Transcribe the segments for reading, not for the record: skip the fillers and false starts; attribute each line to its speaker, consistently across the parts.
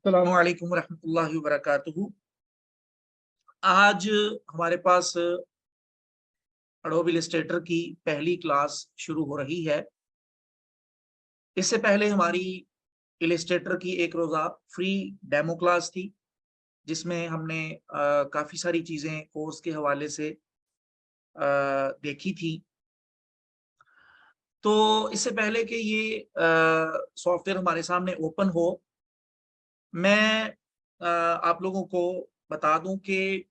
Speaker 1: अस्सलामु अलैकुम रहमतुल्लाहि व बरकातुहू। आज हमारे पास एडोब इलस्ट्रेटर की पहली क्लास शुरू हो रही है। इससे पहले हमारी इलस्ट्रेटर की एक रोज़ा फ्री डेमो क्लास थी, जिसमें हमने काफ़ी सारी चीज़ें कोर्स के हवाले से देखी थी। तो इससे पहले कि ये सॉफ्टवेयर हमारे सामने ओपन हो, मैं आप लोगों को बता दूं कि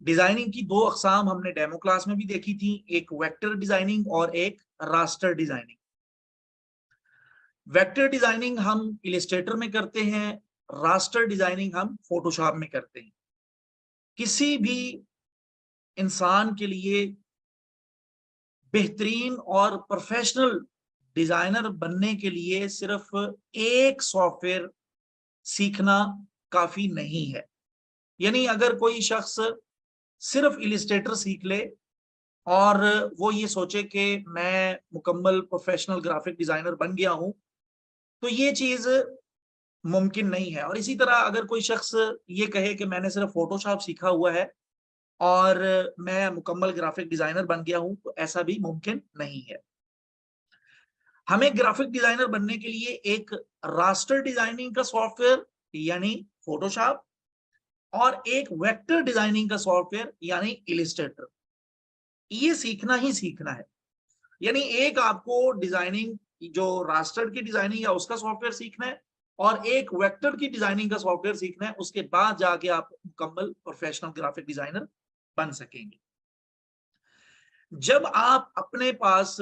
Speaker 1: डिजाइनिंग की दो अकसाम हमने डेमो क्लास में भी देखी थी, एक वेक्टर डिजाइनिंग और एक रास्टर डिजाइनिंग। वेक्टर डिजाइनिंग हम इलस्ट्रेटर में करते हैं, रास्टर डिजाइनिंग हम फोटोशॉप में करते हैं। किसी भी इंसान के लिए बेहतरीन और प्रोफेशनल डिजाइनर बनने के लिए सिर्फ एक सॉफ्टवेयर सीखना काफी नहीं है। यानी अगर कोई शख्स सिर्फ इलस्ट्रेटर सीख ले और वो ये सोचे कि मैं मुकम्मल प्रोफेशनल ग्राफिक डिजाइनर बन गया हूं, तो ये चीज मुमकिन नहीं है। और इसी तरह अगर कोई शख्स ये कहे कि मैंने सिर्फ फोटोशॉप सीखा हुआ है और मैं मुकम्मल ग्राफिक डिजाइनर बन गया हूं, तो ऐसा भी मुमकिन नहीं है। हमें ग्राफिक डिजाइनर बनने के लिए एक रास्टर डिजाइनिंग का सॉफ्टवेयर यानी फोटोशॉप और एक वेक्टर डिजाइनिंग का सॉफ्टवेयर यानी इलस्ट्रेटर, ये सीखना ही सीखना है। यानी एक आपको डिजाइनिंग, जो रास्टर की डिजाइनिंग है उसका सॉफ्टवेयर सीखना है, और एक वेक्टर की डिजाइनिंग का सॉफ्टवेयर सीखना है। उसके बाद जाके आप मुकम्मल प्रोफेशनल ग्राफिक डिजाइनर बन सकेंगे। जब आप अपने पास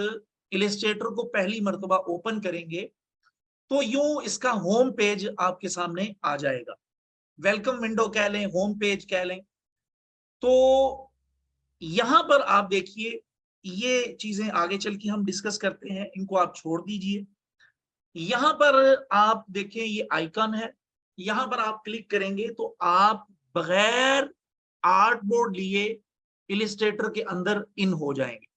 Speaker 1: इलस्ट्रेटर को पहली मर्तबा ओपन करेंगे, तो यूं इसका होम पेज आपके सामने आ जाएगा। वेलकम विंडो कह लें, होम पेज कह लें। तो यहां पर आप देखिए, ये चीजें आगे चल के हम डिस्कस करते हैं, इनको आप छोड़ दीजिए। यहां पर आप देखें, ये आइकन है, यहां पर आप क्लिक करेंगे तो आप बगैर आर्ट बोर्ड लिए इलस्ट्रेटर के अंदर इन हो जाएंगे।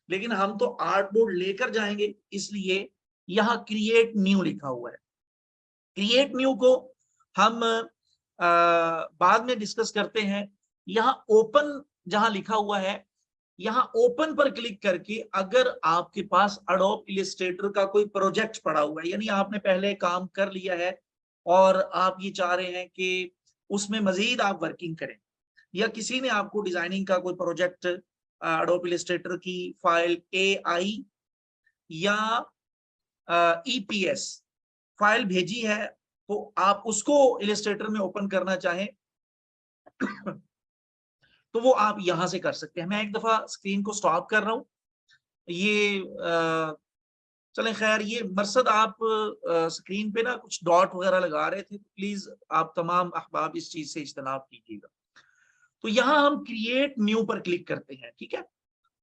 Speaker 1: लेकिन हम तो आर्ट बोर्ड लेकर जाएंगे, इसलिए यहां क्रिएट न्यू लिखा हुआ है। क्रिएट न्यू को हम बाद में डिस्कस करते हैं। यहां ओपन जहां लिखा हुआ है, यहां ओपन पर क्लिक करके अगर आपके पास एडोब इलस्ट्रेटर का कोई प्रोजेक्ट पड़ा हुआ है, यानी आपने पहले काम कर लिया है और आप ये चाह रहे हैं कि उसमें मजीद आप वर्किंग करें, या किसी ने आपको डिजाइनिंग का कोई प्रोजेक्ट एडोब इलस्ट्रेटर की फाइल AI या EPS फाइल भेजी है, तो आप उसको इलस्ट्रेटर में ओपन करना चाहें तो वो आप यहां से कर सकते हैं। मैं एक दफा स्क्रीन को स्टॉप कर रहा हूं। ये चलें, खैर, ये मरसद आप स्क्रीन पे ना कुछ डॉट वगैरह लगा रहे थे, तो प्लीज आप तमाम अहबाब इस चीज से इज्तनाब कीजिएगा। तो यहाँ हम क्रिएट न्यू पर क्लिक करते हैं, ठीक है।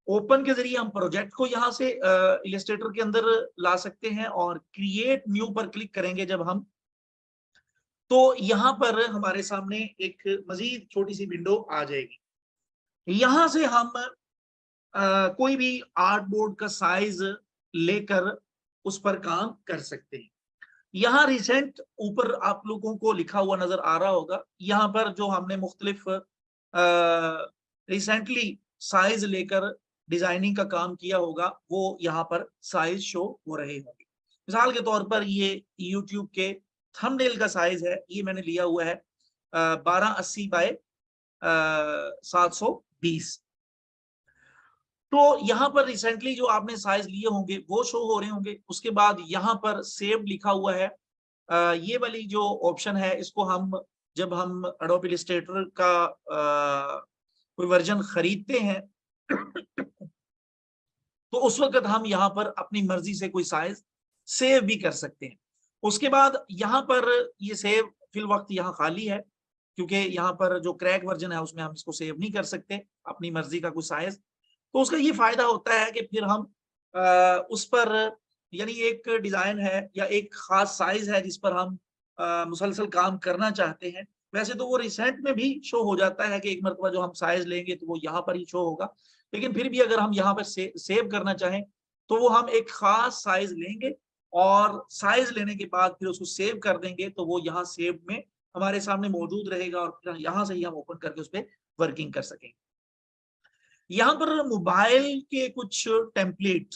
Speaker 1: ओपन के जरिए हम प्रोजेक्ट को यहाँ से इलस्ट्रेटर के अंदर ला सकते हैं, और क्रिएट न्यू पर क्लिक करेंगे जब हम, तो यहाँ पर हमारे सामने एक मजीद छोटी सी विंडो आ जाएगी। यहाँ से हम कोई भी आर्ट बोर्ड का साइज लेकर उस पर काम कर सकते हैं। यहाँ रिसेंट ऊपर आप लोगों को लिखा हुआ नजर आ रहा होगा, यहाँ पर जो हमने मुख्तलिफ रिसेंटली साइज लेकर डिजाइनिंग का काम किया होगा, वो यहाँ पर साइज शो हो रहे होंगे। मिसाल के तौर पर ये यूट्यूब के थंबनेल का साइज है, ये मैंने लिया हुआ है 1280 बाय 720। तो यहाँ पर रिसेंटली जो आपने साइज लिए होंगे वो शो हो रहे होंगे। उसके बाद यहाँ पर सेव लिखा हुआ है। ये वाली जो ऑप्शन है, इसको हम जब हम एडोब इलस्ट्रेटर का कोई वर्जन खरीदते हैं तो उस वक्त हम यहाँ पर अपनी मर्जी से कोई साइज सेव भी कर सकते हैं। उसके बाद यहाँ पर ये सेव फिल वक्त यहाँ खाली है, क्योंकि यहाँ पर जो क्रैक वर्जन है उसमें हम इसको सेव नहीं कर सकते अपनी मर्जी का कोई साइज। तो उसका ये फायदा होता है कि फिर हम उस पर, यानी एक डिजाइन है या एक खास साइज है जिस पर हम मुसलसल काम करना चाहते हैं, वैसे तो वो रिसेंट में भी शो हो जाता है कि एक मरतबा जो हम साइज लेंगे तो वो यहाँ पर ही शो होगा। लेकिन फिर भी अगर हम यहाँ पर सेव करना चाहें तो वो हम एक खास साइज लेंगे और साइज लेने के बाद फिर उसको सेव कर देंगे, तो वो यहाँ सेव में हमारे सामने मौजूद रहेगा और फिर यहाँ से ही हम ओपन करके उस पर वर्किंग कर सकेंगे। यहाँ पर मोबाइल के कुछ टेम्पलेट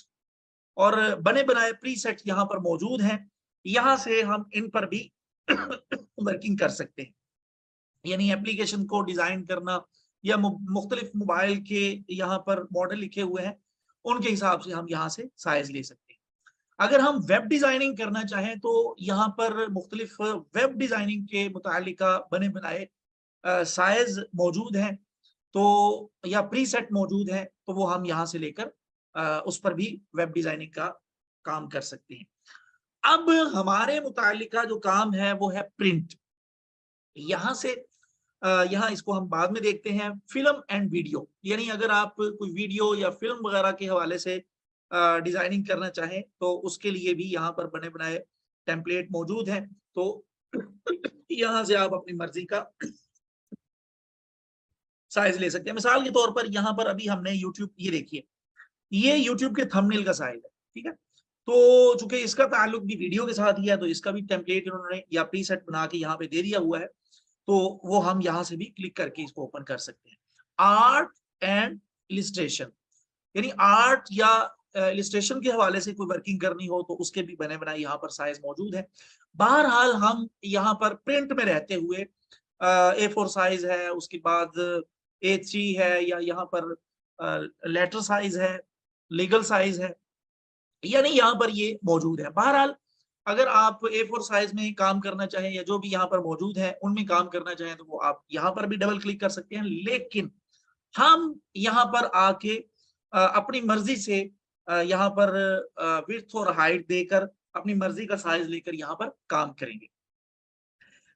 Speaker 1: और बने बनाए प्रीसेट यहाँ पर मौजूद हैं, यहाँ से हम इन पर भी वर्किंग कर सकते हैं। यानी एप्लीकेशन को डिजाइन करना या मुख्तलिफ मोबाइल के यहाँ पर मॉडल लिखे हुए हैं, उनके हिसाब से हम यहाँ से साइज ले सकते हैं। अगर हम वेब डिजाइनिंग करना चाहें तो यहाँ पर मुख्तलिफ वेब डिजाइनिंग के मुतालिका बने बनाए साइज मौजूद हैं, तो या प्रीसेट मौजूद है, तो वो हम यहाँ से लेकर उस पर भी वेब डिजाइनिंग का काम कर सकते हैं। अब हमारे मुतालिका जो काम है वो है प्रिंट। यहाँ से यहाँ इसको हम बाद में देखते हैं। फिल्म एंड वीडियो, यानी अगर आप कोई वीडियो या फिल्म वगैरह के हवाले से डिजाइनिंग करना चाहें तो उसके लिए भी यहाँ पर बने बनाए टेम्पलेट मौजूद हैं, तो यहाँ से आप अपनी मर्जी का साइज ले सकते हैं। मिसाल के तौर पर यहाँ पर अभी हमने यूट्यूब, ये देखिए, ये यूट्यूब के थंबनेल का साइज है, ठीक है। तो चूंकि इसका ताल्लुक भी वीडियो के साथ ही है, तो इसका भी टेम्पलेट इन्होंने या प्रीसेट बना के यहाँ पे दे दिया हुआ है, तो वो हम यहाँ से भी क्लिक करके इसको ओपन कर सकते हैं। आर्ट एंड इलिस्ट्रेशन, यानी आर्ट या इलिस्ट्रेशन के हवाले से कोई वर्किंग करनी हो तो उसके भी बने बनाए यहाँ पर साइज मौजूद है। बहरहाल हम यहाँ पर प्रिंट में रहते हुए A4 साइज है, उसके बाद A3 है, या यहाँ पर लेटर साइज है, लीगल साइज है, यानी यहाँ पर ये मौजूद है। बहरहाल अगर आप A4 साइज में काम करना चाहें या जो भी यहाँ पर मौजूद है उनमें काम करना चाहें तो वो आप यहाँ पर भी डबल क्लिक कर सकते हैं, लेकिन हम यहाँ पर आके अपनी मर्जी से यहाँ पर विड्थ और हाइट देकर अपनी मर्जी का साइज लेकर यहाँ पर काम करेंगे।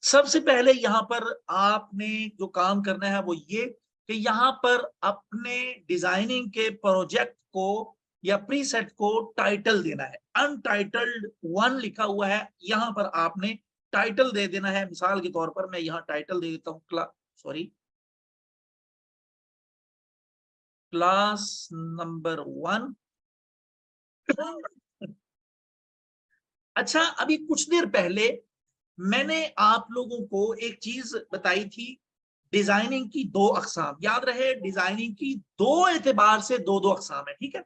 Speaker 1: सबसे पहले यहाँ पर आपने जो काम करना है वो ये कि यहाँ पर अपने डिजाइनिंग के प्रोजेक्ट को या प्रीसेट को टाइटल देना है। अनटाइटल्ड 1 लिखा हुआ है, यहाँ पर आपने टाइटल दे देना है। मिसाल के तौर पर मैं यहाँ टाइटल दे देता हूँ क्लास नंबर 1। अच्छा, अभी कुछ देर पहले मैंने आप लोगों को एक चीज बताई थी, डिजाइनिंग की 2 अकसाम। याद रहे, डिजाइनिंग की 2 एतबार से 2 अकसाम है, ठीक है।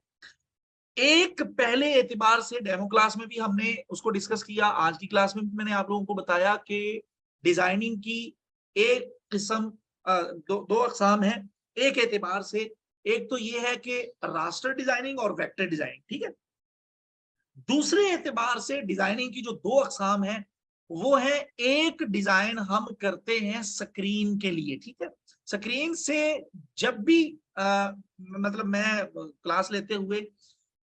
Speaker 1: एक पहले एतबार से डेमो क्लास में भी हमने उसको डिस्कस किया, आज की क्लास में भी मैंने आप लोगों को बताया कि डिजाइनिंग की एक किस्म, दो अकसाम है एक एतबार से। एक तो ये है कि रास्टर डिजाइनिंग और वेक्टर डिजाइनिंग, ठीक है। दूसरे एतबार से डिजाइनिंग की जो 2 अकसाम है वो है, एक डिजाइन हम करते हैं स्क्रीन के लिए, ठीक है। स्क्रीन से जब भी मतलब मैं क्लास लेते हुए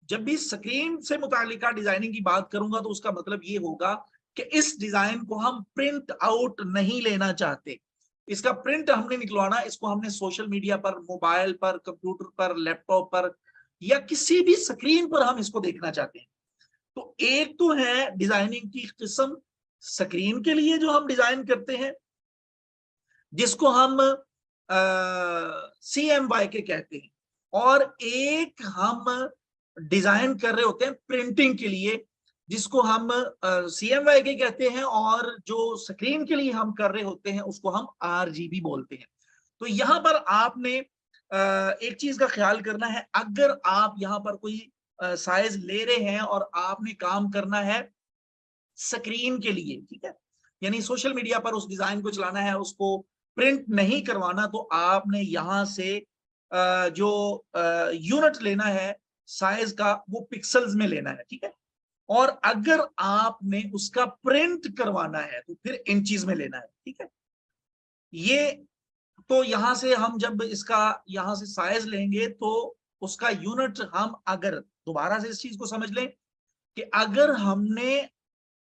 Speaker 1: जब भी स्क्रीन से मुतालिका डिजाइनिंग की बात करूंगा तो उसका मतलब ये होगा कि इस डिजाइन को हम प्रिंट आउट नहीं लेना चाहते, इसका प्रिंट हमने निकलवाना, इसको हमने सोशल मीडिया पर, मोबाइल पर, कंप्यूटर पर, लैपटॉप पर या किसी भी स्क्रीन पर हम इसको देखना चाहते हैं। तो एक तो है डिजाइनिंग की किस्म स्क्रीन के लिए जो हम डिजाइन करते हैं, जिसको हम CMYK कहते हैं, और एक हम डिजाइन कर रहे होते हैं प्रिंटिंग के लिए, जिसको हम CMYK कहते हैं, और जो स्क्रीन के लिए हम कर रहे होते हैं उसको हम RGB बोलते हैं। तो यहाँ पर आपने एक चीज का ख्याल करना है, अगर आप यहाँ पर कोई साइज ले रहे हैं और आपने काम करना है स्क्रीन के लिए, ठीक है, यानी सोशल मीडिया पर उस डिजाइन को चलाना है, उसको प्रिंट नहीं करवाना, तो आपने यहाँ से जो यूनिट लेना है साइज का वो पिक्सल्स में लेना है, ठीक है। और अगर आपने उसका प्रिंट करवाना है तो फिर इंचीज में लेना है, ठीक है। ये तो यहाँ से हम जब इसका यहाँ से साइज लेंगे तो उसका यूनिट हम, अगर दोबारा से इस चीज को समझ लें कि अगर हमने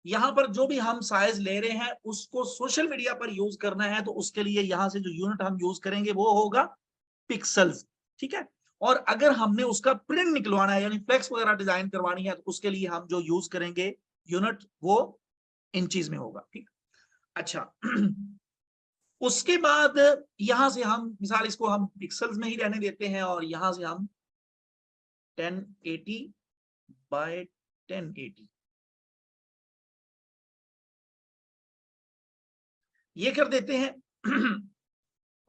Speaker 1: यहाँ पर जो भी हम साइज ले रहे हैं उसको सोशल मीडिया पर यूज करना है तो उसके लिए यहाँ से जो यूनिट हम यूज करेंगे वो होगा पिक्सल्स, ठीक है। और अगर हमने उसका प्रिंट निकलवाना है यानी फ्लेक्स वगैरह डिजाइन करवानी है तो उसके लिए हम जो यूज करेंगे यूनिट वो इंचीज में होगा, ठीक। अच्छा, उसके बाद यहां से हम मिसाल इसको हम पिक्सल्स में ही रहने देते हैं और यहां से हम 1080 बाय 1080 ये कर देते हैं।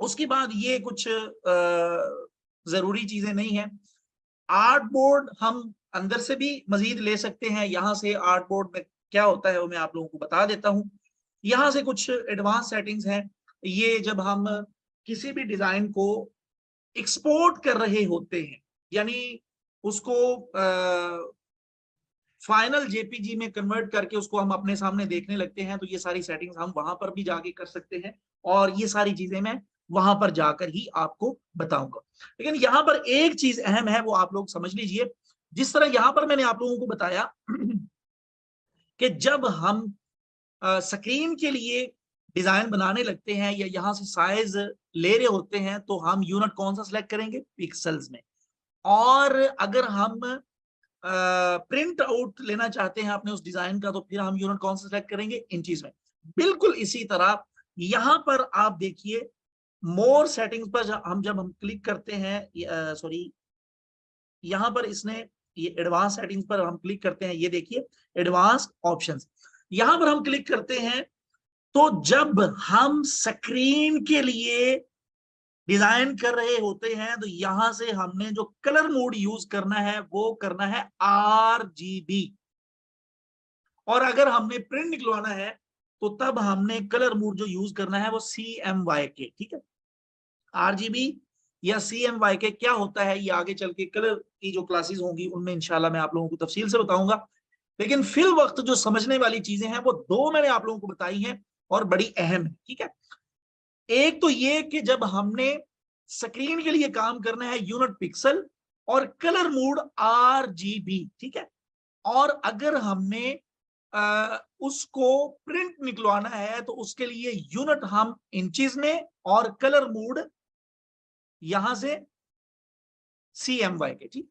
Speaker 1: उसके बाद ये कुछ जरूरी चीजें नहीं है। आर्ट बोर्ड हम अंदर से भी मजीद ले सकते हैं। यहां से आर्ट बोर्ड में क्या होता है वो मैं आप लोगों को बता देता हूं। यहां से कुछ एडवांस सेटिंग्स हैं। ये जब हम किसी भी डिजाइन को एक्सपोर्ट कर रहे होते हैं, यानी उसको फाइनल जेपीजी में कन्वर्ट करके उसको हम अपने सामने देखने लगते हैं, तो ये सारी सेटिंग्स हम वहां पर भी जाके कर सकते हैं। और ये सारी चीजें मैं वहां पर जाकर ही आपको बताऊंगा। लेकिन यहाँ पर एक चीज अहम है, वो आप लोग समझ लीजिए। जिस तरह यहाँ पर मैंने आप लोगों को बताया कि जब हम स्क्रीन के लिए डिजाइन बनाने लगते हैं या यहाँ से साइज ले रहे होते हैं, तो हम यूनिट कौन सा सिलेक्ट करेंगे? पिक्सल्स में। और अगर हम प्रिंट आउट लेना चाहते हैं अपने उस डिजाइन का, तो फिर हम यूनिट कौन सा सिलेक्ट करेंगे? इंचीज में। बिल्कुल इसी तरह यहां पर आप देखिए, मोर सेटिंग्स पर जब हम क्लिक करते हैं, सॉरी, यहां पर इसने ये एडवांस सेटिंग्स पर हम क्लिक करते हैं, ये देखिए एडवांस ऑप्शंस, यहां पर हम क्लिक करते हैं। तो जब हम स्क्रीन के लिए डिजाइन कर रहे होते हैं, तो यहां से हमने जो कलर मोड यूज करना है वो करना है RGB। और अगर हमने प्रिंट निकलवाना है तो तब हमने कलर मोड जो यूज करना है वो CMYK। ठीक है, RGB या CMYK क्या होता है ये आगे चल के कलर की जो क्लासेस होंगी उनमें इंशाल्लाह मैं आप लोगों को तफसील से बताऊंगा। लेकिन फिल वक्त जो समझने वाली चीजें हैं वो दो मैंने आप लोगों को बताई हैं और बड़ी अहम है। ठीक है, एक तो ये कि जब हमने स्क्रीन के लिए काम करना है यूनिट पिक्सल और कलर मोड RGB। ठीक है, और अगर हमने उसको प्रिंट निकलवाना है तो उसके लिए यूनिट हम इंचेस में और कलर मोड यहां से CMYK। ठीक,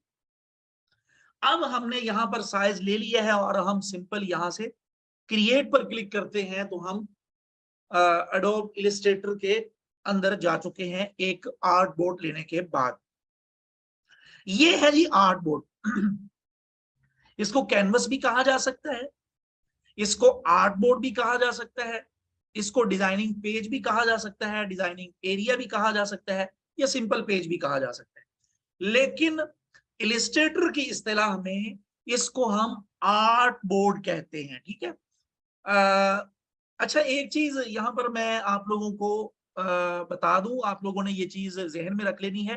Speaker 1: अब हमने यहां पर साइज ले लिया है और हम सिंपल यहां से क्रिएट पर क्लिक करते हैं, तो हम एडोब इलस्ट्रेटर के अंदर जा चुके हैं एक आर्ट बोर्ड लेने के बाद। ये है जी आर्ट बोर्ड। इसको कैनवस भी कहा जा सकता है, इसको आर्ट बोर्ड भी कहा जा सकता है, इसको डिजाइनिंग पेज भी कहा जा सकता है, डिजाइनिंग एरिया भी कहा जा सकता है, या सिंपल पेज भी कहा जा सकता है। लेकिन इलस्ट्रेटर की इस्तेलाह में इसको हम आर्ट बोर्ड कहते हैं। ठीक है, अच्छा, एक चीज यहां पर मैं आप लोगों को बता दूं, आप लोगों ने ये चीज जहन में रख लेनी है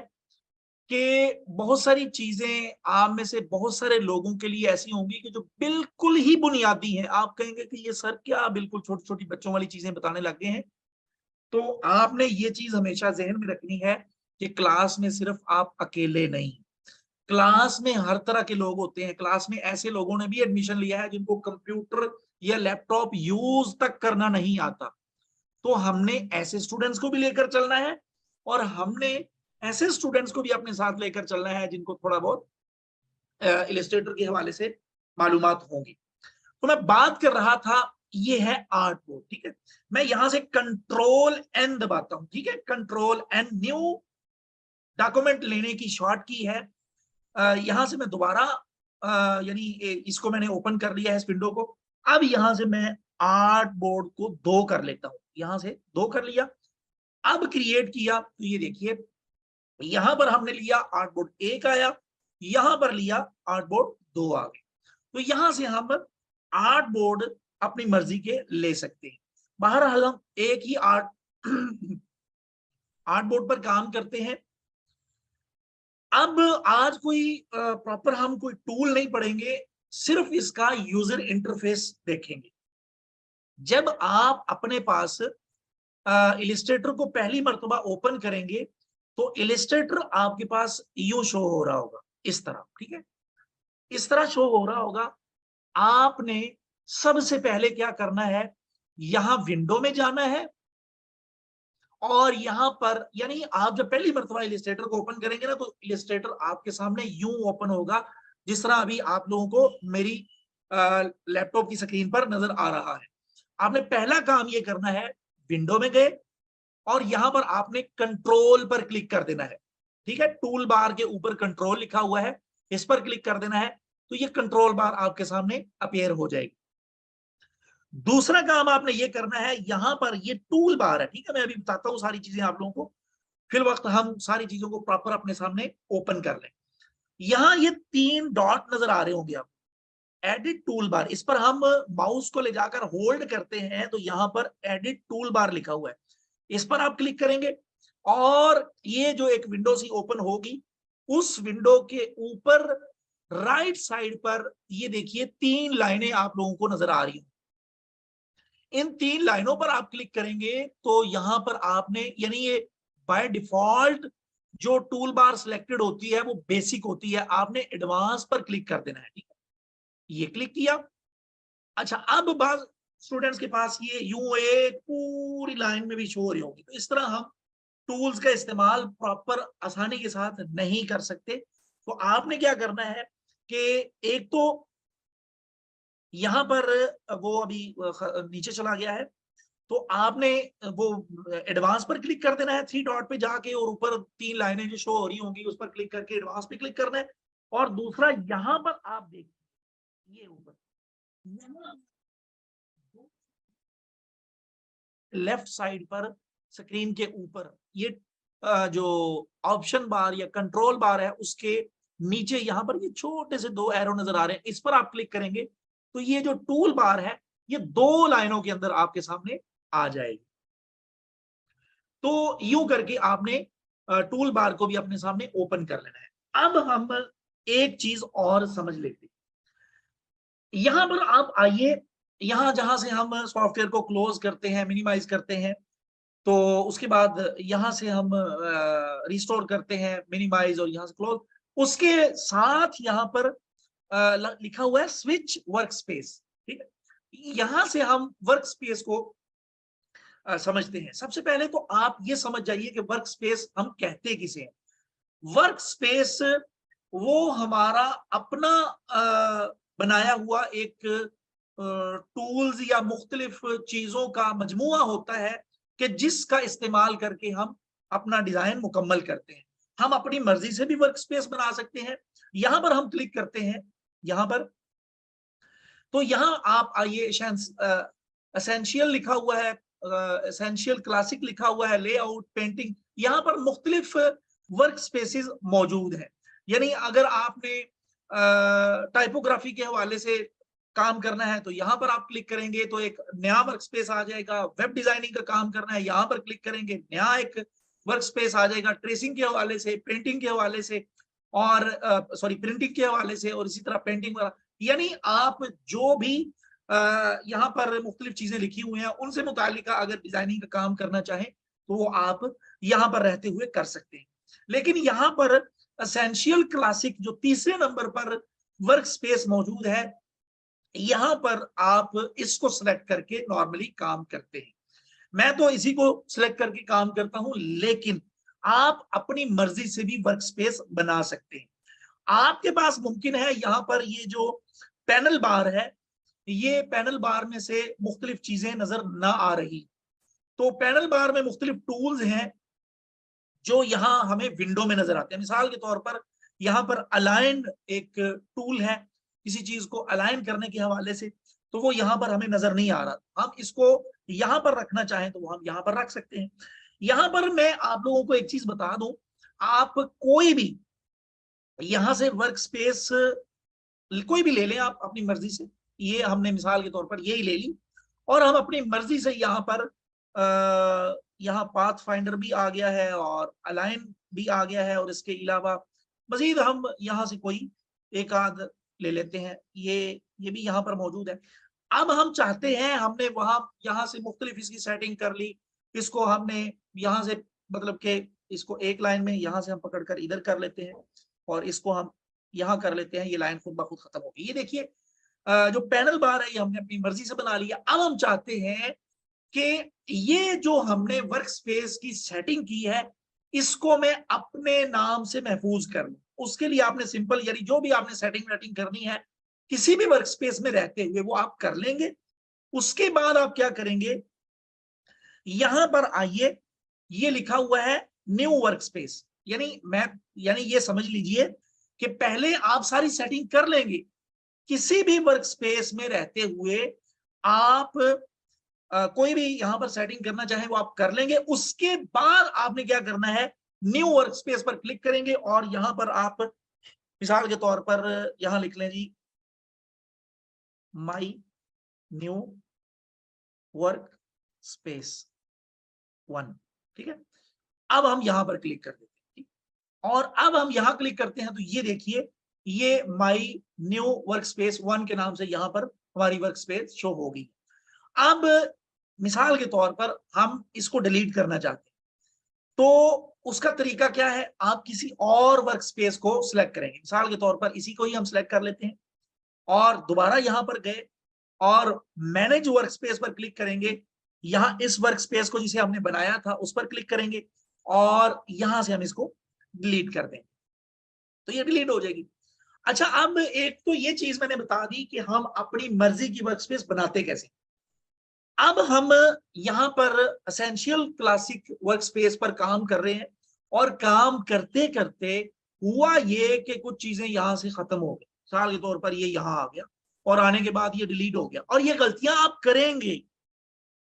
Speaker 1: कि बहुत सारी चीजें आप में से बहुत सारे लोगों के लिए ऐसी होंगी कि जो बिल्कुल ही बुनियादी हैं। आप कहेंगे कि ये सर क्या बिल्कुल छोटी छोटी बच्चों वाली चीजें बताने लग गए हैं। तो आपने ये चीज हमेशा जहन में रखनी है कि क्लास में सिर्फ आप अकेले नहीं, क्लास में हर तरह के लोग होते हैं। क्लास में ऐसे लोगों ने भी एडमिशन लिया है जिनको कंप्यूटर या लैपटॉप यूज तक करना नहीं आता। तो हमने ऐसे स्टूडेंट्स को भी लेकर चलना है और हमने ऐसे स्टूडेंट्स को भी अपने साथ लेकर चलना है जिनको थोड़ा बहुत इलस्ट्रेटर के हवाले से मालूमात होंगी। तो मैं बात कर रहा था, ये है आर्ट बोर्ड। ठीक है, मैं यहां से Ctrl+N दबाता हूं। ठीक है, Ctrl+N न्यू डॉक्यूमेंट लेने की शॉर्ट की है। यहां से मैं दोबारा यानी इसको मैंने ओपन कर लिया है इस विंडो को। अब यहां से मैं आर्ट बोर्ड को 2 कर लेता हूं, यहां से 2 कर लिया। अब क्रिएट किया तो ये देखिए यहां पर हमने लिया आर्ट बोर्ड 1 आया, यहां पर लिया आर्ट बोर्ड 2 आ गए। तो यहां से हम आर्ट बोर्ड अपनी मर्जी के ले सकते हैं। बहरहाल हम एक ही आर्ट बोर्ड पर काम करते हैं। अब आज कोई प्रॉपर हम कोई टूल नहीं पढ़ेंगे, सिर्फ इसका यूजर इंटरफेस देखेंगे। जब आप अपने पास इलिस्ट्रेटर को पहली मर्तबा ओपन करेंगे तो इलिस्ट्रेटर आपके पास यूं शो हो रहा होगा, इस तरह। ठीक है, इस तरह शो हो रहा होगा। आपने सबसे पहले क्या करना है, यहां विंडो में जाना है और यहां पर यानी आप जब पहली मर्तबा इलिस्ट्रेटर को ओपन करेंगे ना, तो इलिस्ट्रेटर आपके सामने यूं ओपन होगा जिस तरह अभी आप लोगों को मेरी लैपटॉप की स्क्रीन पर नजर आ रहा है। आपने पहला काम ये करना है, विंडो में गए और यहां पर आपने कंट्रोल पर क्लिक कर देना है। ठीक है, टूल बार के ऊपर कंट्रोल लिखा हुआ है, इस पर क्लिक कर देना है, तो ये कंट्रोल बार आपके सामने अपीयर हो जाएगी। दूसरा काम आपने ये करना है, यहां पर ये टूल बार है, ठीक है, मैं अभी बताता हूँ सारी चीजें आप लोगों को, फिर वक्त हम सारी चीजों को प्रॉपर अपने सामने ओपन कर लें। यहां ये 3 डॉट नजर आ रहे होंगे आप, एडिट टूल बार, इस पर हम माउस को ले जाकर होल्ड करते हैं तो यहां पर एडिट टूल बार लिखा हुआ है, इस पर आप क्लिक करेंगे और ये जो एक विंडो सी ओपन होगी, उस विंडो के ऊपर राइट साइड पर ये देखिए 3 लाइनें आप लोगों को नजर आ रही हैं। इन 3 लाइनों पर आप क्लिक करेंगे तो यहां पर आपने, यानी ये बाय डिफॉल्ट जो टूल बार सिलेक्टेड होती है वो बेसिक होती है, आपने एडवांस पर क्लिक कर देना है, ठीक है, ये क्लिक किया। अच्छा, अब बात स्टूडेंट्स के पास ये यूं एक पूरी लाइन में भी शो हो रही होगी, तो इस तरह हम टूल्स का इस्तेमाल प्रॉपर आसानी के साथ नहीं कर सकते। तो आपने क्या करना है कि एक तो यहां पर वो अभी नीचे चला गया है, तो आपने वो एडवांस पर क्लिक कर देना है 3 डॉट पे जाके, और ऊपर 3 लाइनें जो शो हो रही होंगी उस पर क्लिक करके एडवांस पे क्लिक करना है। और दूसरा यहां पर आप देखिए, ये ऊपर लेफ्ट साइड पर स्क्रीन के ऊपर ये जो ऑप्शन बार या कंट्रोल बार है उसके नीचे यहां पर ये छोटे से 2 एरो नजर आ रहे हैं, इस पर आप क्लिक करेंगे तो ये जो टूल बार है ये 2 लाइनों के अंदर आपके सामने आ जाएगी। तो यूं करके आपने टूल बार को भी अपने सामने ओपन कर लेना है। अब हम एक चीज और समझ लेते हैं, यहां पर आप आइए, यहां जहां से हम सॉफ्टवेयर को क्लोज करते हैं, मिनिमाइज करते हैं, तो उसके बाद यहां से हम रिस्टोर करते हैं, मिनिमाइज और यहां से क्लोज, उसके साथ यहां पर लिखा हुआ है स्विच वर्क स्पेस, ठीक है, यहां से हम वर्क स्पेस को समझते हैं। सबसे पहले तो आप ये समझ जाइए कि वर्क स्पेस हम कहते किसे हैं। वर्क स्पेस वो हमारा अपना बनाया हुआ एक टूल्स या मुख्तलिफ चीजों का मजमुआ होता है कि जिसका इस्तेमाल करके हम अपना डिजाइन मुकम्मल करते हैं। हम अपनी मर्जी से भी वर्क स्पेस बना सकते हैं। यहां पर हम क्लिक करते हैं, यहां पर, तो यहां आप आइए, एसेंशियल लिखा हुआ है, एसेंशियल क्लासिक लिखा हुआ है, लेआउट, पेंटिंग, यहां पर मुख्तलिफ वर्क स्पेसिस मौजूद हैं। यानी अगर आपने टाइपोग्राफी के हवाले से काम करना है तो यहां पर आप क्लिक करेंगे तो एक नया वर्क स्पेस आ जाएगा। वेब डिजाइनिंग का काम करना है, यहां पर क्लिक करेंगे, नया एक वर्क स्पेस आ जाएगा। ट्रेसिंग के हवाले से, प्रिंटिंग के हवाले से, और सॉरी प्रिंटिंग के हवाले से, और इसी तरह पेंटिंग वाला, यानी आप जो भी यहाँ पर मुख्तलिफ चीजें लिखी हुई हैं उनसे मुतालिका अगर डिजाइनिंग का काम करना चाहें तो वो आप यहाँ पर रहते हुए कर सकते हैं। लेकिन यहाँ पर एसेंशियल क्लासिक जो तीसरे नंबर पर वर्क स्पेस मौजूद है, यहां पर आप इसको सिलेक्ट करके नॉर्मली काम करते हैं। मैं तो इसी को सिलेक्ट करके काम करता हूं, लेकिन आप अपनी मर्जी से भी वर्क स्पेस बना सकते हैं। आपके पास मुमकिन है यहां पर ये जो पैनल बार है, ये पैनल बार में से मुख्तलिफ चीजें नजर ना आ रही, तो पैनल बार में मुख्तलिफ टूल्स हैं जो यहाँ हमें विंडो में नजर आते हैं। मिसाल के तौर पर यहाँ पर अलाइन एक टूल है, किसी चीज को अलाइन करने के हवाले से, तो वो यहाँ पर हमें नजर नहीं आ रहा। हम इसको यहाँ पर रखना चाहें तो हम यहाँ पर रख सकते हैं। यहाँ पर मैं आप लोगों को एक चीज बता दूं, आप कोई भी यहाँ से वर्क स्पेस कोई भी ले लें आप अपनी मर्जी से, ये हमने मिसाल के तौर पर यही ले ली, और हम अपनी मर्जी से यहाँ पर यहाँ पाथ फाइंडर भी आ गया है और अलाइन भी आ गया है, और इसके अलावा मजीद हम यहाँ से कोई एक आध ले लेते हैं, ये भी यहाँ पर मौजूद है। अब हम चाहते हैं, हमने वहां यहाँ से मुख्तलिफ इसकी सेटिंग कर ली, इसको हमने यहाँ से मतलब कि इसको एक लाइन में यहाँ से हम पकड़कर इधर कर लेते हैं और इसको हम यहाँ कर लेते हैं, ये लाइन खुद ब खुद खत्म होगी। ये देखिए जो पैनल बार है ये हमने अपनी मर्जी से बना लिया। अब हम चाहते हैं कि ये जो हमने वर्क स्पेस की सेटिंग की है इसको मैं अपने नाम से महफूज कर लूं। उसके लिए आपने सिंपल, यानी जो भी आपने सेटिंग वेटिंग करनी है किसी भी वर्क स्पेस में रहते हुए वो आप कर लेंगे। उसके बाद आप क्या करेंगे, यहां पर आइए, ये लिखा हुआ है न्यू वर्क स्पेस, यानी ये समझ लीजिए कि पहले आप सारी सेटिंग कर लेंगे किसी भी वर्क स्पेस में रहते हुए, आप कोई भी यहां पर सेटिंग करना चाहें वो आप कर लेंगे। उसके बाद आपने क्या करना है, न्यू वर्क स्पेस पर क्लिक करेंगे और यहां पर आप मिसाल के तौर पर यहां लिख लें जी माई न्यू वर्क स्पेस 1। ठीक है, अब हम यहां पर क्लिक कर देते हैं और अब हम यहां क्लिक करते हैं तो ये देखिए ये माई न्यू वर्क स्पेस 1 के नाम से यहां पर हमारी वर्क स्पेस शो होगी। अब मिसाल के तौर पर हम इसको डिलीट करना चाहते हैं तो उसका तरीका क्या है, आप किसी और वर्क स्पेस को सिलेक्ट करेंगे। मिसाल के तौर पर इसी को ही हम सिलेक्ट कर लेते हैं और दोबारा यहां पर गए और मैनेज वर्क स्पेस पर क्लिक करेंगे। यहां इस वर्क स्पेस को जिसे हमने बनाया था उस पर क्लिक करेंगे और यहां से हम इसको डिलीट कर देंगे तो ये डिलीट हो जाएगी। अच्छा, अब एक तो ये चीज मैंने बता दी कि हम अपनी मर्जी की वर्क स्पेस बनाते कैसे। अब हम यहां पर एसेंशियल क्लासिक वर्क स्पेस पर काम कर रहे हैं और काम करते करते हुआ ये कि कुछ चीजें यहां से खत्म हो गई। मिसाल के तौर पर ये यहां आ गया और आने के बाद ये डिलीट हो गया। और ये गलतियां आप करेंगे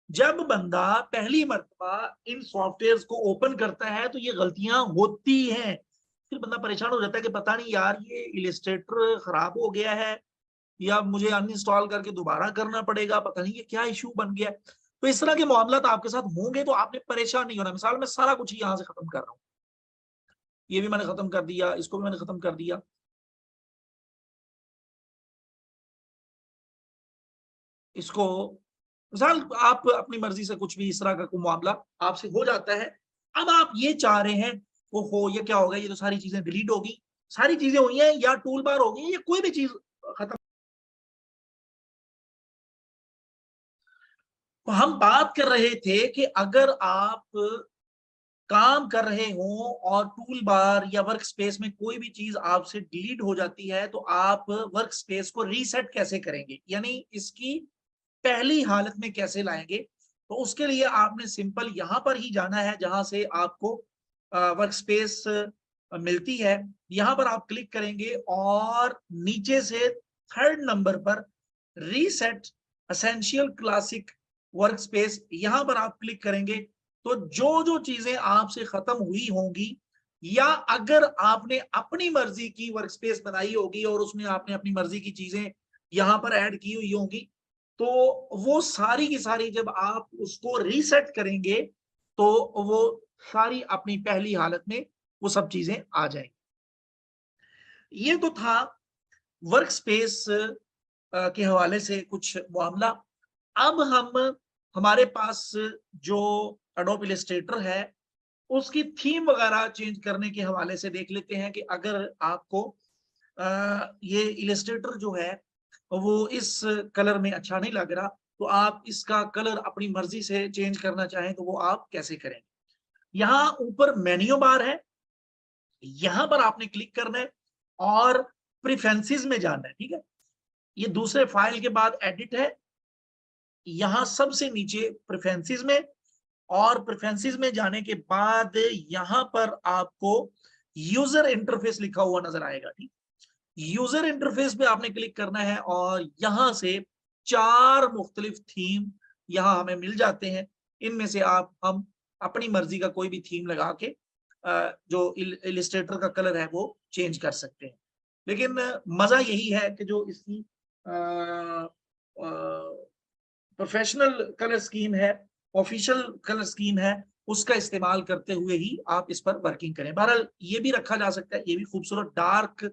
Speaker 1: जब बंदा पहली मर्तबा इन सॉफ्टवेयर को ओपन करता है तो ये गलतियां होती हैं। फिर बंदा परेशान हो जाता है कि पता नहीं यार ये इलस्ट्रेटर खराब हो गया है या मुझे अनइंस्टॉल करके दोबारा करना पड़ेगा, पता नहीं ये क्या इशू बन गया। तो इस तरह के मामला आपके साथ होंगे तो आपने परेशान नहीं होना। मिसाल मैं सारा कुछ यहां से खत्म कर रहा हूं, ये भी मैंने खत्म कर दिया, इसको भी मैंने खत्म कर दिया। इसको मिसाल आप अपनी मर्जी से कुछ भी इस तरह का कोई मामला आपसे हो जाता है। अब आप ये चाह रहे हैं वो हो ये क्या होगा, ये तो सारी चीजें डिलीट होगी, सारी चीजें हुई हैं या टूल बार हो गई या कोई भी चीज खत्म। तो हम बात कर रहे थे कि अगर आप काम कर रहे हो और टूल बार या वर्क स्पेस में कोई भी चीज आपसे डिलीट हो जाती है तो आप वर्क स्पेस को रीसेट कैसे करेंगे, यानी इसकी पहली हालत में कैसे लाएंगे। तो उसके लिए आपने सिंपल यहां पर ही जाना है जहां से आपको वर्क स्पेस मिलती है। यहां पर आप क्लिक करेंगे और नीचे से थर्ड नंबर पर reset essential classic work space, यहां पर आप क्लिक करेंगे तो जो जो चीजें आपसे खत्म हुई होंगी या अगर आपने अपनी मर्जी की वर्क स्पेस बनाई होगी और उसमें आपने अपनी मर्जी की चीजें यहां पर ऐड की हुई होंगी तो वो सारी की सारी जब आप उसको रीसेट करेंगे तो वो सारी अपनी पहली हालत में वो सब चीजें आ जाएंगी। ये तो था वर्क स्पेस के हवाले से कुछ मामला। अब हम हमारे पास जो एडोब इलस्ट्रेटर है उसकी थीम वगैरह चेंज करने के हवाले से देख लेते हैं कि अगर आपको ये इलस्ट्रेटर जो है वो इस कलर में अच्छा नहीं लग रहा तो आप इसका कलर अपनी मर्जी से चेंज करना चाहें तो वो आप कैसे करेंगे। यहाँ ऊपर मेन्यू बार है, यहां पर आपने क्लिक करना है और प्रेफरेंसेस में जाना है। ठीक है, ये दूसरे फाइल के बाद एडिट है, यहां सबसे नीचे प्रेफरेंसेस में और प्रेफरेंसेस में जाने के बाद यहां पर आपको यूजर इंटरफेस लिखा हुआ नजर आएगा। ठीक, यूजर इंटरफेस पे आपने क्लिक करना है और यहां से 4 मुख्तलिफ थीम यहां हमें मिल जाते हैं। इनमें से आप हम अपनी मर्जी का कोई भी थीम लगा के जो इलिस्ट्रेटर का कलर है वो चेंज कर सकते हैं। लेकिन मजा यही है कि जो इसकी प्रोफेशनल कलर स्कीम है, ऑफिशियल कलर स्कीम है, उसका इस्तेमाल करते हुए ही आप इस पर वर्किंग करें। बहरहाल ये भी रखा जा सकता है, ये भी खूबसूरत डार्क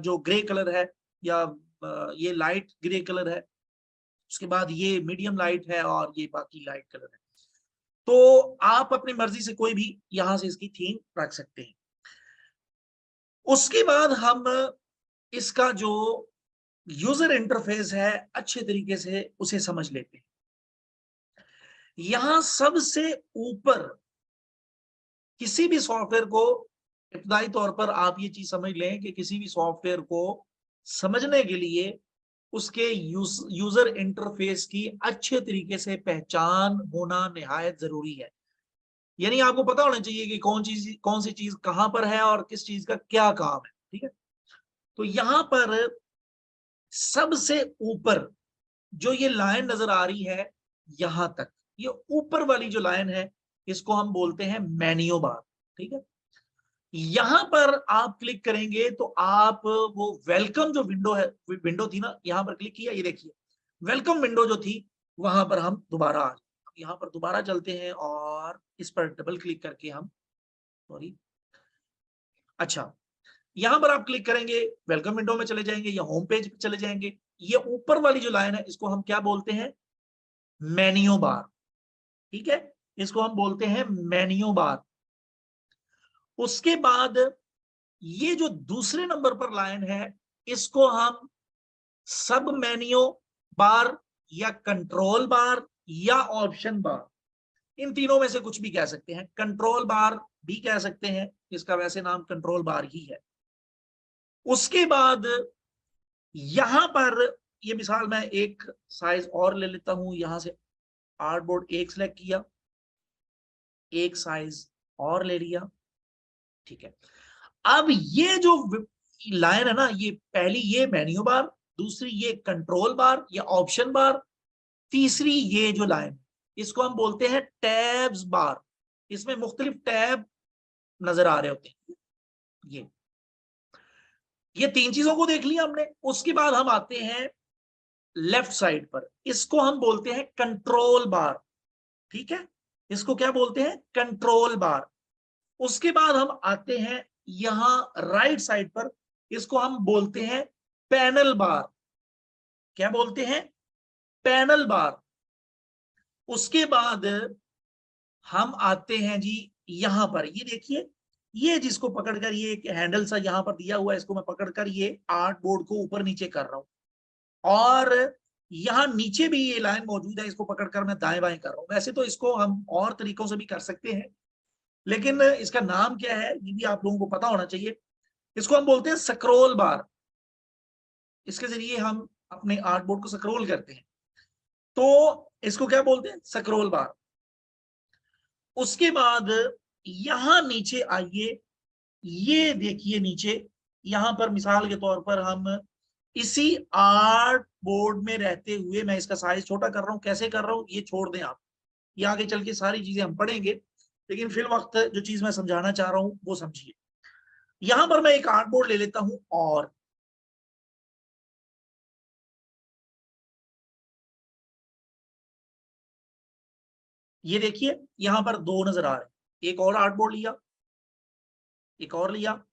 Speaker 1: जो ग्रे कलर है या ये लाइट ग्रे कलर है, उसके बाद ये मीडियम लाइट है और ये बाकी लाइट कलर है। तो आप अपनी मर्जी से कोई भी यहां से इसकी थीम रख सकते हैं। उसके बाद हम इसका जो यूजर इंटरफेस है अच्छे तरीके से उसे समझ लेते हैं। यहां सबसे ऊपर किसी भी सॉफ्टवेयर को इब्तदाई तौर पर आप ये चीज समझ लें कि किसी भी सॉफ्टवेयर को समझने के लिए उसके यूजर इंटरफेस की अच्छे तरीके से पहचान होना निहायत जरूरी है। यानी आपको पता होना चाहिए कि कौन सी चीज कहां पर है और किस चीज का क्या काम है। ठीक है, तो यहां पर सबसे ऊपर जो ये लाइन नजर आ रही है यहां तक, ये ऊपर वाली जो लाइन है इसको हम बोलते हैं मेन्यू बार। ठीक है, यहां पर आप क्लिक करेंगे तो आप वो वेलकम जो विंडो है, विंडो थी ना, यहां पर क्लिक किया, ये देखिए वेलकम विंडो जो थी वहां पर हम दोबारा आ गए। यहां पर दोबारा चलते हैं और इस पर डबल क्लिक करके हम, सॉरी, अच्छा, यहां पर आप क्लिक करेंगे, वेलकम विंडो में चले जाएंगे या होम पेज पे चले जाएंगे। ये ऊपर वाली जो लाइन है इसको हम क्या बोलते हैं, मेन्यू बार। ठीक है, इसको हम बोलते हैं मेन्यू बार। उसके बाद ये जो दूसरे नंबर पर लाइन है इसको हम सब मेन्यू बार या कंट्रोल बार या ऑप्शन बार, इन तीनों में से कुछ भी कह सकते हैं। कंट्रोल बार भी कह सकते हैं, इसका वैसे नाम कंट्रोल बार ही है। उसके बाद यहां पर, ये मिसाल मैं एक साइज और ले लेता हूं, यहां से आर्टबोर्ड एक सिलेक्ट किया, एक साइज और ले लिया। ठीक है, अब ये जो लाइन है ना, ये पहली ये मेन्यू बार, दूसरी ये कंट्रोल बार या ऑप्शन बार, तीसरी ये जो लाइन, इसको हम बोलते हैं टैब्स बार। इसमें मुख्तलिफ टैब नजर आ रहे होते हैं। ये तीन चीजों को देख लिया हमने। उसके बाद हम आते हैं लेफ्ट साइड पर, इसको हम बोलते हैं कंट्रोल बार। ठीक है, इसको क्या बोलते हैं, कंट्रोल बार। उसके बाद हम आते हैं यहां राइट साइड पर, इसको हम बोलते हैं पैनल बार। क्या बोलते हैं, पैनल बार। उसके बाद हम आते हैं जी यहां पर, ये देखिए, ये जिसको पकड़कर, ये एक हैंडल सा यहां पर दिया हुआ है, इसको मैं पकड़कर ये आर्ट बोर्ड को ऊपर नीचे कर रहा हूं, और यहां नीचे भी ये लाइन मौजूद है, इसको पकड़कर मैं दाएं बाएं कर रहा हूं। वैसे तो इसको हम और तरीकों से भी कर सकते हैं, लेकिन इसका नाम क्या है ये भी आप लोगों को पता होना चाहिए। इसको हम बोलते हैं स्क्रॉल बार। इसके जरिए हम अपने आर्ट बोर्ड को स्क्रॉल करते हैं, तो इसको क्या बोलते हैं, स्क्रॉल बार। उसके बाद यहां नीचे आइए, ये देखिए नीचे, यहां पर मिसाल के तौर पर हम इसी आर्ट बोर्ड में रहते हुए, मैं इसका साइज छोटा कर रहा हूं, कैसे कर रहा हूं ये छोड़ दें आप, ये आगे चल के सारी चीजें हम पढ़ेंगे, लेकिन फिल वक्त जो चीज मैं समझाना चाह रहा हूं वो समझिए। यहां पर मैं एक आर्ट बोर्ड ले लेता हूं, और ये देखिए यहां पर दो नजर आ रहे हैं। एक और आर्ट बोर्ड लिया, एक और लिया,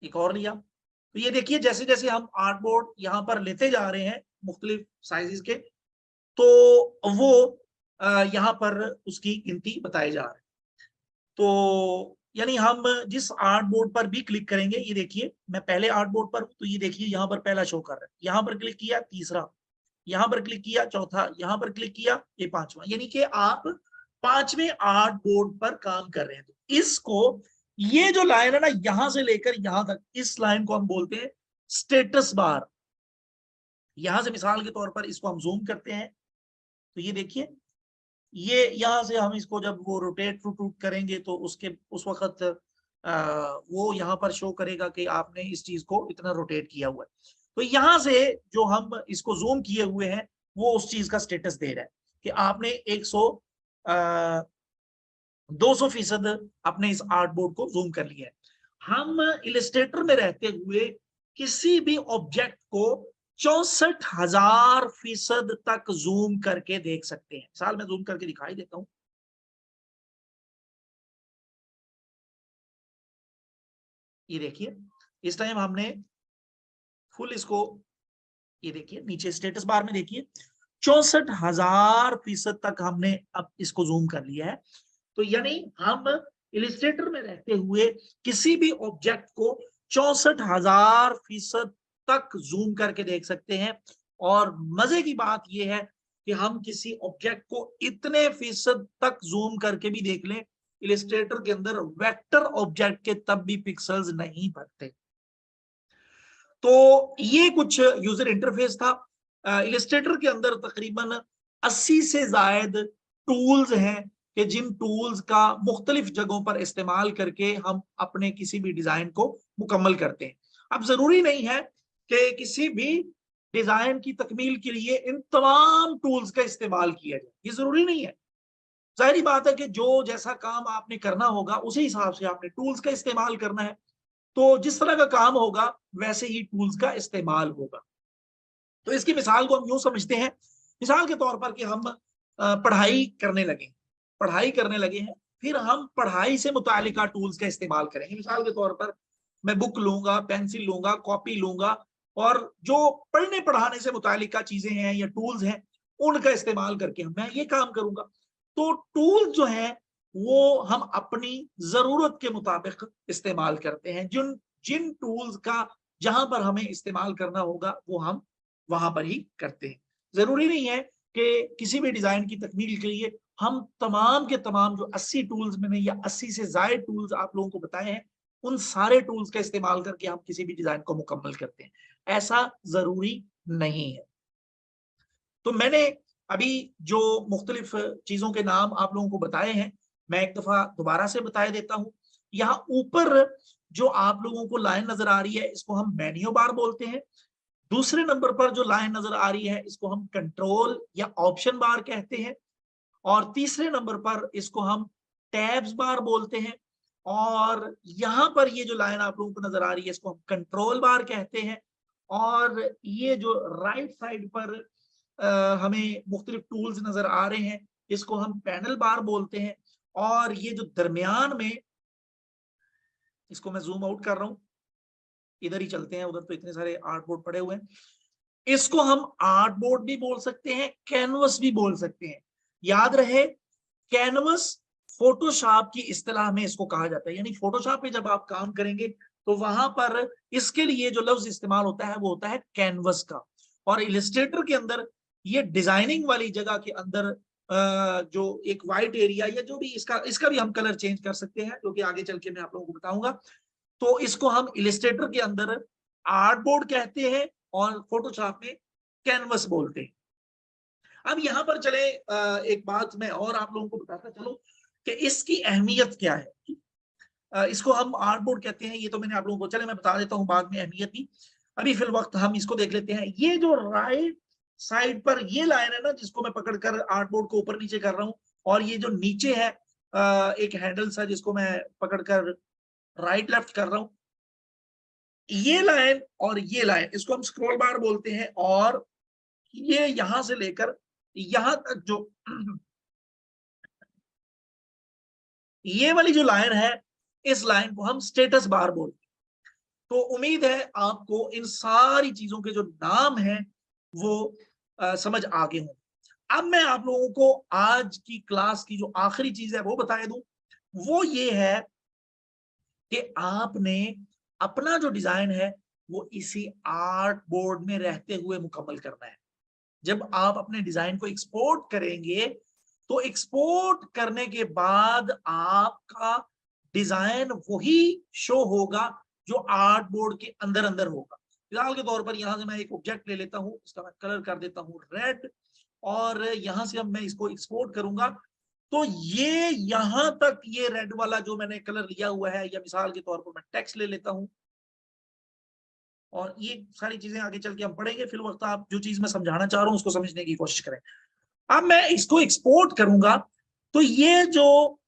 Speaker 1: एक और लिया, तो ये देखिए जैसे जैसे हम आर्ट बोर्ड यहां पर लेते जा रहे हैं मुख्तलिफ साइजेस के, तो वो यहाँ पर उसकी गिनती बताए जा रहे हैं। तो यानी हम जिस आर्ट बोर्ड पर भी क्लिक करेंगे, ये देखिए मैं पहले आर्ट बोर्ड पर हूं, तो ये देखिए यहाँ पर पहला शो कर रहा है, यहाँ पर क्लिक किया तीसरा, यहाँ पर क्लिक किया चौथा, यहाँ पर क्लिक किया ये पांचवा, यानी कि आप पांचवें आर्ट बोर्ड पर काम कर रहे हैं। तो इसको, ये जो लाइन है ना यहां से लेकर यहां तक, इस लाइन को हम बोलते हैं स्टेटस बार। यहां से मिसाल के तौर पर इसको हम जूम करते हैं, तो ये देखिए, ये यहां से हम इसको जब वो रोटेट टूट करेंगे तो उसके उस वक्त वो यहाँ पर शो करेगा कि आपने इस चीज को इतना रोटेट किया हुआ है। तो यहां से जो हम इसको जूम किए हुए हैं वो उस चीज का स्टेटस दे रहा है कि आपने 200% अपने इस आर्ट बोर्ड को जूम कर लिया है। हम इलस्ट्रेटर में रहते हुए किसी भी ऑब्जेक्ट को 64,000% तक जूम करके देख सकते हैं। मिसाल में जूम करके दिखाई देता हूं, ये देखिए इस टाइम हमने फुल इसको, ये देखिए नीचे स्टेटस बार में देखिए 64,000% तक हमने अब इसको जूम कर लिया है। तो यानी हम इलिस्ट्रेटर में रहते हुए किसी भी ऑब्जेक्ट को 64,000% तक जूम करके देख सकते हैं। और मजे की बात यह है कि हम किसी ऑब्जेक्ट को इतने फीसद तक जूम करके भी देख लें, इलिस्ट्रेटर के अंदर वेक्टर ऑब्जेक्ट के तब भी पिक्सल्स नहीं भरते। तो ये कुछ यूजर इंटरफेस था। इलिस्ट्रेटर के अंदर तकरीबन 80 से जायद टूल्स हैं कि जिन टूल्स का मुख्तलिफ जगहों पर इस्तेमाल करके हम अपने किसी भी डिजाइन को मुकम्मल करते हैं। अब जरूरी नहीं है कि किसी भी डिजाइन की तकमील के लिए इन तमाम टूल्स का इस्तेमाल किया जाए, ये जरूरी नहीं है। जाहिर बात है कि जो जैसा काम आपने करना होगा उसी हिसाब से आपने टूल्स का इस्तेमाल करना है। तो जिस तरह का काम होगा वैसे ही टूल्स का इस्तेमाल होगा। तो इसकी मिसाल को हम यूं समझते हैं, मिसाल के तौर पर कि हम पढ़ाई करने लगे हैं, फिर हम पढ़ाई से मुतालिका टूल्स का इस्तेमाल करेंगे। मिसाल के तौर पर मैं बुक लूंगा, पेंसिल लूंगा, कॉपी लूंगा, और जो पढ़ने पढ़ाने से मुतालिका चीजें हैं या टूल्स हैं उनका इस्तेमाल करके मैं ये काम करूंगा। तो टूल जो है वो हम अपनी जरूरत के मुताबिक इस्तेमाल करते हैं। जिन जिन टूल्स का जहां पर हमें इस्तेमाल करना होगा वो हम वहां पर ही करते हैं। जरूरी नहीं है कि किसी भी डिजाइन की तकमील के लिए हम तमाम के तमाम जो 80 टूल्स मैंने या 80 से ज्यादा टूल्स आप लोगों को बताए हैं उन सारे टूल्स का इस्तेमाल करके हम किसी भी डिजाइन को मुकम्मल करते हैं, ऐसा जरूरी नहीं है। तो मैंने अभी जो मुख्तलिफ चीजों के नाम आप लोगों को बताए हैं, मैं एक दफा दोबारा से बता देता हूं। यहाँ ऊपर जो आप लोगों को लाइन नजर आ रही है इसको हम मेन्यू बार बोलते हैं। दूसरे नंबर पर जो लाइन नजर आ रही है इसको हम कंट्रोल या ऑप्शन बार कहते हैं। और तीसरे नंबर पर इसको हम टैब्स बार बोलते हैं। और यहां पर ये जो लाइन आप लोगों को नजर आ रही है इसको हम कंट्रोल बार कहते हैं। और ये जो राइट साइड पर हमें मुख्तलिफ टूल्स नजर आ रहे हैं इसको हम पैनल बार बोलते हैं। और ये जो दरमियान में, इसको मैं जूम आउट कर रहा हूं, इधर ही चलते हैं, उधर तो इतने सारे आर्ट बोर्ड पड़े हुए हैं। इसको हम आर्ट बोर्ड भी बोल सकते हैं, कैनवस भी बोल सकते हैं। याद रहे, कैनवस फोटोशॉप की इस्तिलाह में इसको कहा जाता है, यानी फोटोशॉप में जब आप काम करेंगे तो वहां पर इसके लिए जो लफ्ज इस्तेमाल होता है वो होता है कैनवस का। और इलस्ट्रेटर के अंदर ये डिजाइनिंग वाली जगह के अंदर जो एक वाइट एरिया या जो भी इसका इसका भी हम कलर चेंज कर सकते हैं, जो कि आगे चल के मैं आप लोगों को बताऊंगा। तो इसको हम इलस्ट्रेटर के अंदर आर्ट बोर्ड कहते हैं और फोटोशॉप में कैनवस बोलते हैं। अब यहां पर चले एक बात मैं और आप लोगों को बताता चलो कि इसकी अहमियत क्या है। इसको हम आर्ट बोर्ड कहते हैं, ये तो मैंने आप लोगों को, चले मैं बता देता हूँ बाद में अहमियत भी। अभी फिल वक्त हम इसको देख लेते हैं। ये जो राइट साइड पर ये लाइन है ना जिसको मैं पकड़कर आर्ट बोर्ड को ऊपर नीचे कर रहा हूँ, और ये जो नीचे है एक हैंडल सा जिसको मैं पकड़कर राइट लेफ्ट कर रहा हूँ, ये लाइन और ये लाइन इसको हम स्क्रॉल बार बोलते हैं। और ये यहां से लेकर यहां तक जो ये वाली जो लाइन है इस लाइन को हम स्टेटस बार बोलते हैं। तो उम्मीद है आपको इन सारी चीजों के जो नाम हैं वो समझ आ गए हों। अब मैं आप लोगों को आज की क्लास की जो आखिरी चीज है वो बता दूं, वो ये है कि आपने अपना जो डिजाइन है वो इसी आर्ट बोर्ड में रहते हुए मुकम्मल करना है। जब आप अपने डिजाइन को एक्सपोर्ट करेंगे तो एक्सपोर्ट करने के बाद आपका डिजाइन वही शो होगा जो आर्ट बोर्ड के अंदर अंदर होगा। फिलहाल के तौर पर यहां से मैं एक ऑब्जेक्ट ले लेता हूं, इसका मैं कलर कर देता हूं रेड, और यहां से अब मैं इसको एक्सपोर्ट करूंगा। तो ये यहां तक ये रेड वाला जो मैंने कलर लिया हुआ है, या मिसाल के तौर पर मैं टेक्स्ट ले लेता हूं, और ये सारी चीजें आगे चल के हम पढ़ेंगे। फिर वक्त आप जो चीज मैं समझाना चाह रहा हूं उसको समझने की कोशिश करें। अब मैं इसको एक्सपोर्ट करूंगा तो ये जो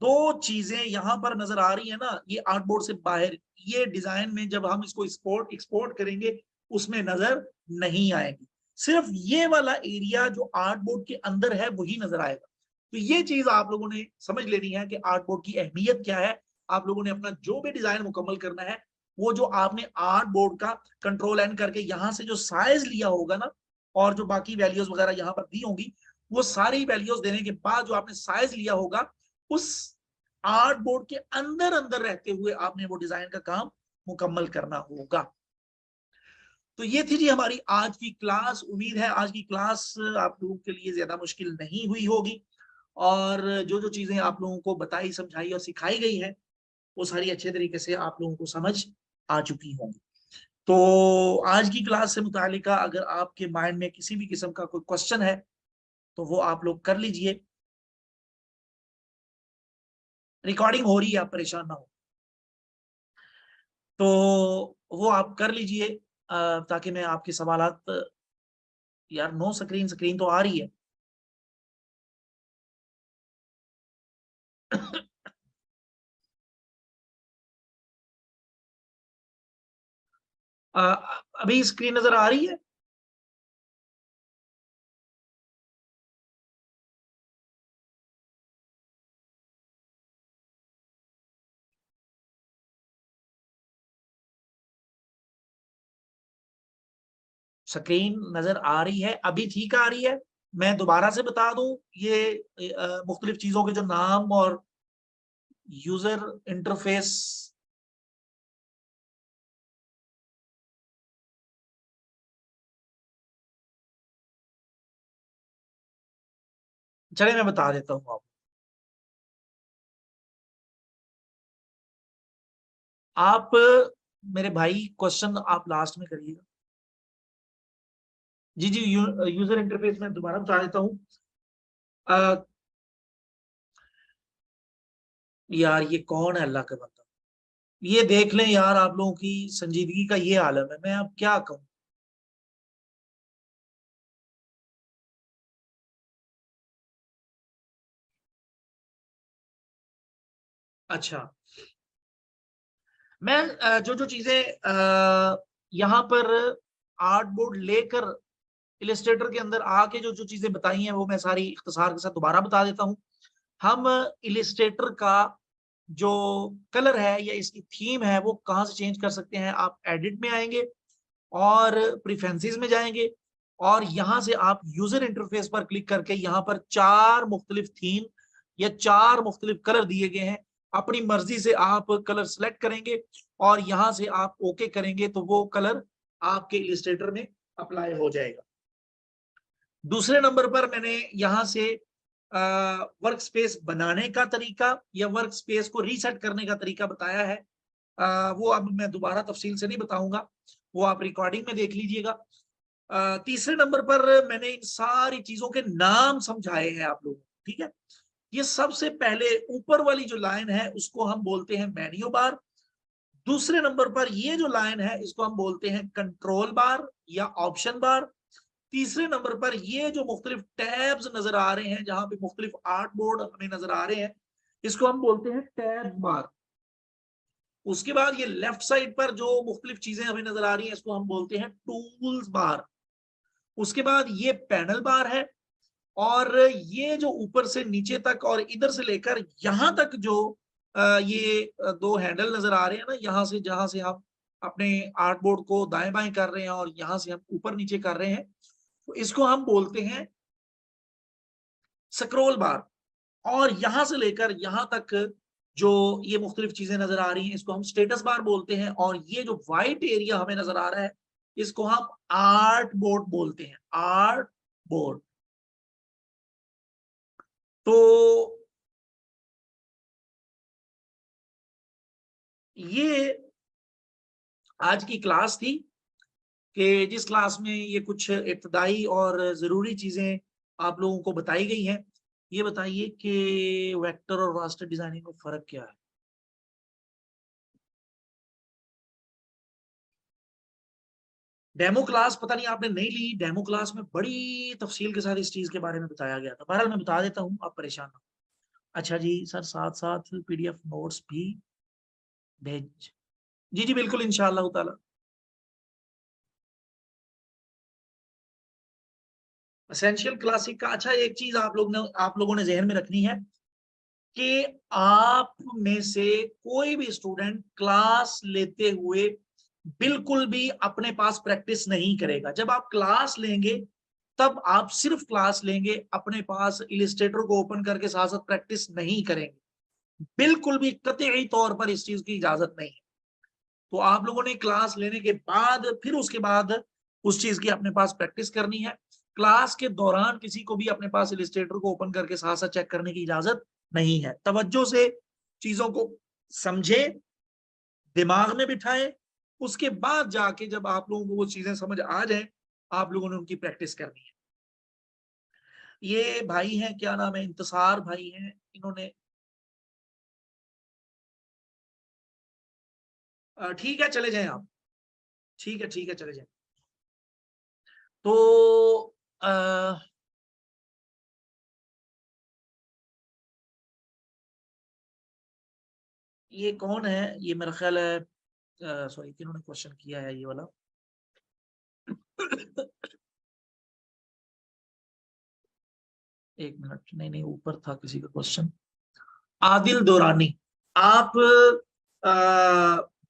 Speaker 1: दो चीजें यहां पर नजर आ रही है ना, ये आर्टबोर्ड से बाहर, ये डिजाइन में जब हम इसको एक्सपोर्ट करेंगे उसमें नजर नहीं आएगी। सिर्फ ये वाला एरिया जो आर्टबोर्ड के अंदर है वही नजर आएगा। तो ये चीज आप लोगों ने समझ लेनी है कि आर्टबोर्ड की अहमियत क्या है। आप लोगों ने अपना जो भी डिजाइन मुकम्मल करना है वो जो आपने आर्ट बोर्ड का कंट्रोल एन करके यहां से जो साइज लिया होगा ना, और जो बाकी वैल्यूज वगैरह यहाँ पर दी होंगी, वो सारी वैल्यूज देने के बाद जो आपने साइज लिया होगा उस आर्ट बोर्ड के अंदर अंदर रहते हुए आपने वो डिजाइन का काम मुकम्मल करना होगा। तो ये थी जी हमारी आज की क्लास। उम्मीद है आज की क्लास आप लोगों के लिए ज्यादा मुश्किल नहीं हुई होगी, और जो जो चीजें आप लोगों को बताई समझाई और सिखाई गई है वो सारी अच्छे तरीके से आप लोगों को समझ आ चुकी होंगी। तो आज की क्लास से मुतालिका अगर आपके माइंड में किसी भी किस्म का कोई क्वेश्चन है तो वो आप लोग कर लीजिए। रिकॉर्डिंग हो रही है, आप परेशान ना हो, तो वो आप कर लीजिए। ताकि मैं आपके सवालात, यार नो स्क्रीन, स्क्रीन तो आ रही है। अभी स्क्रीन नजर आ रही है? स्क्रीन नजर आ रही है? अभी ठीक आ रही है? मैं दोबारा से बता दूं, ये मुख्तलिफ चीजों के जो नाम और यूजर इंटरफेस। चले मैं बता देता हूँ आपको। आप मेरे भाई क्वेश्चन आप लास्ट में करिएगा। जी जी, यूजर इंटरफेस में दोबारा बता देता हूँ। यार ये कौन है अल्लाह का बंदा, ये देख लें यार, आप लोगों की संजीदगी का ये आलम है, मैं अब क्या कहूँ। अच्छा, मैं जो जो चीजें यहाँ पर आर्ट बोर्ड लेकर इलिस्ट्रेटर के अंदर आके जो जो चीजें बताई हैं वो मैं सारी इख्तिसार के साथ दोबारा बता देता हूँ। हम इलिस्ट्रेटर का जो कलर है या इसकी थीम है वो कहाँ से चेंज कर सकते हैं। आप एडिट में आएंगे और प्रिफरेंसेस में जाएंगे और यहां से आप यूजर इंटरफेस पर क्लिक करके यहाँ पर चार मुख्तलिफ थीम या चार मुख्तलिफ कलर दिए गए हैं। अपनी मर्जी से आप कलर सेलेक्ट करेंगे और यहां से आप ओके करेंगे तो वो कलर आपके इलिस्ट्रेटर में अप्लाई हो जाएगा। दूसरे नंबर पर मैंने यहां से वर्क स्पेस बनाने का तरीका या वर्क स्पेस को रीसेट करने का तरीका बताया है। वो अब मैं दोबारा तफसील से नहीं बताऊंगा, वो आप रिकॉर्डिंग में देख लीजिएगा। तीसरे नंबर पर मैंने इन सारी चीजों के नाम समझाए हैं आप लोगों को, ठीक है। ये सबसे पहले ऊपर वाली जो लाइन है उसको हम बोलते हैं मेन्यू बार। दूसरे नंबर पर ये जो लाइन है इसको हम बोलते हैं कंट्रोल बार या ऑप्शन बार। तीसरे नंबर पर ये जो मुख्तलिफ टैब्स नजर आ रहे हैं, जहां पे मुख्तलिफ आर्ट बोर्ड हमें नजर आ रहे हैं, इसको हम बोलते हैं टैब बार। उसके बाद ये लेफ्ट साइड पर जो मुख्तलिफ चीजें हमें नजर आ रही हैं इसको हम बोलते हैं टूल्स बार। उसके बाद ये पैनल बार है। और ये जो ऊपर से नीचे तक और इधर से लेकर यहां तक जो ये दो हैंडल नजर आ रहे हैं ना, यहाँ से जहां से हम अपने आर्ट बोर्ड को दाएं बाएं कर रहे हैं और यहां से हम ऊपर नीचे कर रहे हैं, तो इसको हम बोलते हैं स्क्रॉल बार। और यहां से लेकर यहां तक जो ये मुख्तलिफ चीजें नजर आ रही हैं इसको हम स्टेटस बार बोलते हैं। और ये जो व्हाइट एरिया हमें नजर आ रहा है इसको हम आर्ट बोर्ड बोलते हैं, आर्ट बोर्ड। तो ये आज की क्लास थी कि जिस क्लास में ये कुछ इब्तदाई और ज़रूरी चीज़ें आप लोगों को बताई गई हैं। ये बताइए कि वेक्टर और रास्टर डिजाइनिंग में फ़र्क क्या है? डेमो क्लास पता नहीं आपने नहीं ली, डेमो क्लास में बड़ी तफसील के साथ इस चीज़ के बारे में बताया गया था। बहरहाल मैं बता देता हूँ, आप परेशान ना हो। अच्छा जी सर, साथ साथ पीडीएफ नोट्स भी भेज। जी जी बिल्कुल, इंशाअल्लाह ताला। एसेंशियल क्लासिक का, अच्छा एक चीज आप लोगों ने जहन में रखनी है कि आप में से कोई भी स्टूडेंट क्लास लेते हुए बिल्कुल भी अपने पास प्रैक्टिस नहीं करेगा। जब आप क्लास लेंगे तब आप सिर्फ क्लास लेंगे, अपने पास इलिस्ट्रेटर को ओपन करके साथ साथ प्रैक्टिस नहीं करेंगे। बिल्कुल भी कतई तौर पर इस चीज की इजाजत नहीं है। तो आप लोगों ने क्लास लेने के बाद फिर उसके बाद उस चीज की अपने पास प्रैक्टिस करनी है। क्लास के दौरान किसी को भी अपने पास इलिस्ट्रेटर को ओपन करके साथ साथ चेक करने की इजाजत नहीं है। तवज्जो से चीजों को समझे, दिमाग में बिठाएं, उसके बाद जाके जब आप लोगों को वो चीजें समझ आ जाए आप लोगों ने उनकी प्रैक्टिस करनी है। ये भाई हैं, क्या नाम है, इंतसार भाई हैं, इन्होंने ठीक है चले जाएं आप। ठीक है, चले जाए। तो ये कौन है, ये मेरा ख्याल है, सॉरी किन्होंने क्वेश्चन किया है ये वाला। एक मिनट, नहीं नहीं, ऊपर था किसी का क्वेश्चन। आदिल दोरानी, आप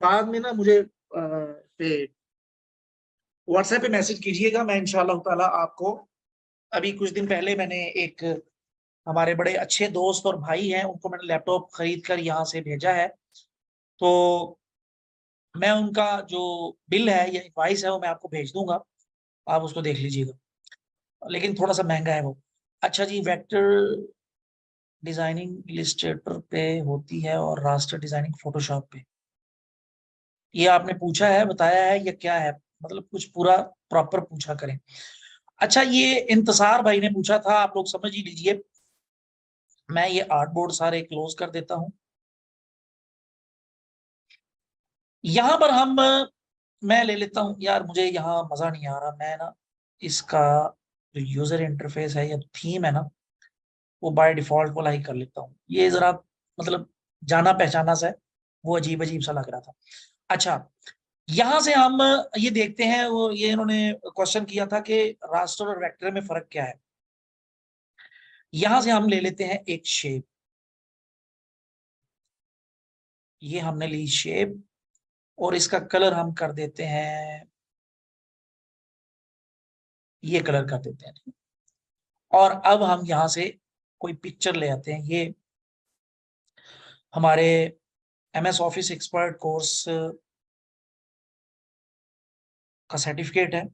Speaker 1: बाद में ना मुझे पे व्हाट्सएप पे मैसेज कीजिएगा, मैं इंशाल्लाह ताला आपको, अभी कुछ दिन पहले मैंने एक, हमारे बड़े अच्छे दोस्त और भाई हैं, उनको मैंने लैपटॉप खरीद कर यहाँ से भेजा है। तो मैं उनका जो बिल है या इनवॉइस है वो मैं आपको भेज दूंगा, आप उसको देख लीजिएगा, लेकिन थोड़ा सा महंगा है वो। अच्छा जी, वेक्टर डिजाइनिंग इलिस्ट्रेटर पे होती है और रास्टर डिजाइनिंग फोटोशॉप पे, ये आपने पूछा है, बताया है, या क्या है, मतलब कुछ पूरा प्रॉपर पूछा करें। अच्छा, ये इंतसार भाई ने पूछा था, आप लोग समझ ही लीजिए। मैं ये आर्ट बोर्ड सारे क्लोज कर देता हूं। यहां पर हम, मैं ले लेता हूं यार, मुझे यहाँ मजा नहीं आ रहा, मैं ना इसका जो यूजर इंटरफेस है या थीम है ना, वो बाय डिफॉल्ट वाला ही कर लेता हूँ। ये जरा मतलब जाना पहचाना सा है, वो अजीब अजीब सा लग रहा था। अच्छा, यहां से हम ये देखते हैं, वो ये इन्होंने क्वेश्चन किया था कि रास्टर और वेक्टर में फर्क क्या है। यहां से हम ले लेते हैं एक शेप, ये हमने ली शेप, और इसका कलर हम कर देते हैं, ये कलर कर देते हैं। और अब हम यहां से कोई पिक्चर ले आते हैं, ये हमारे MS ऑफिस एक्सपर्ट कोर्स का सर्टिफिकेट है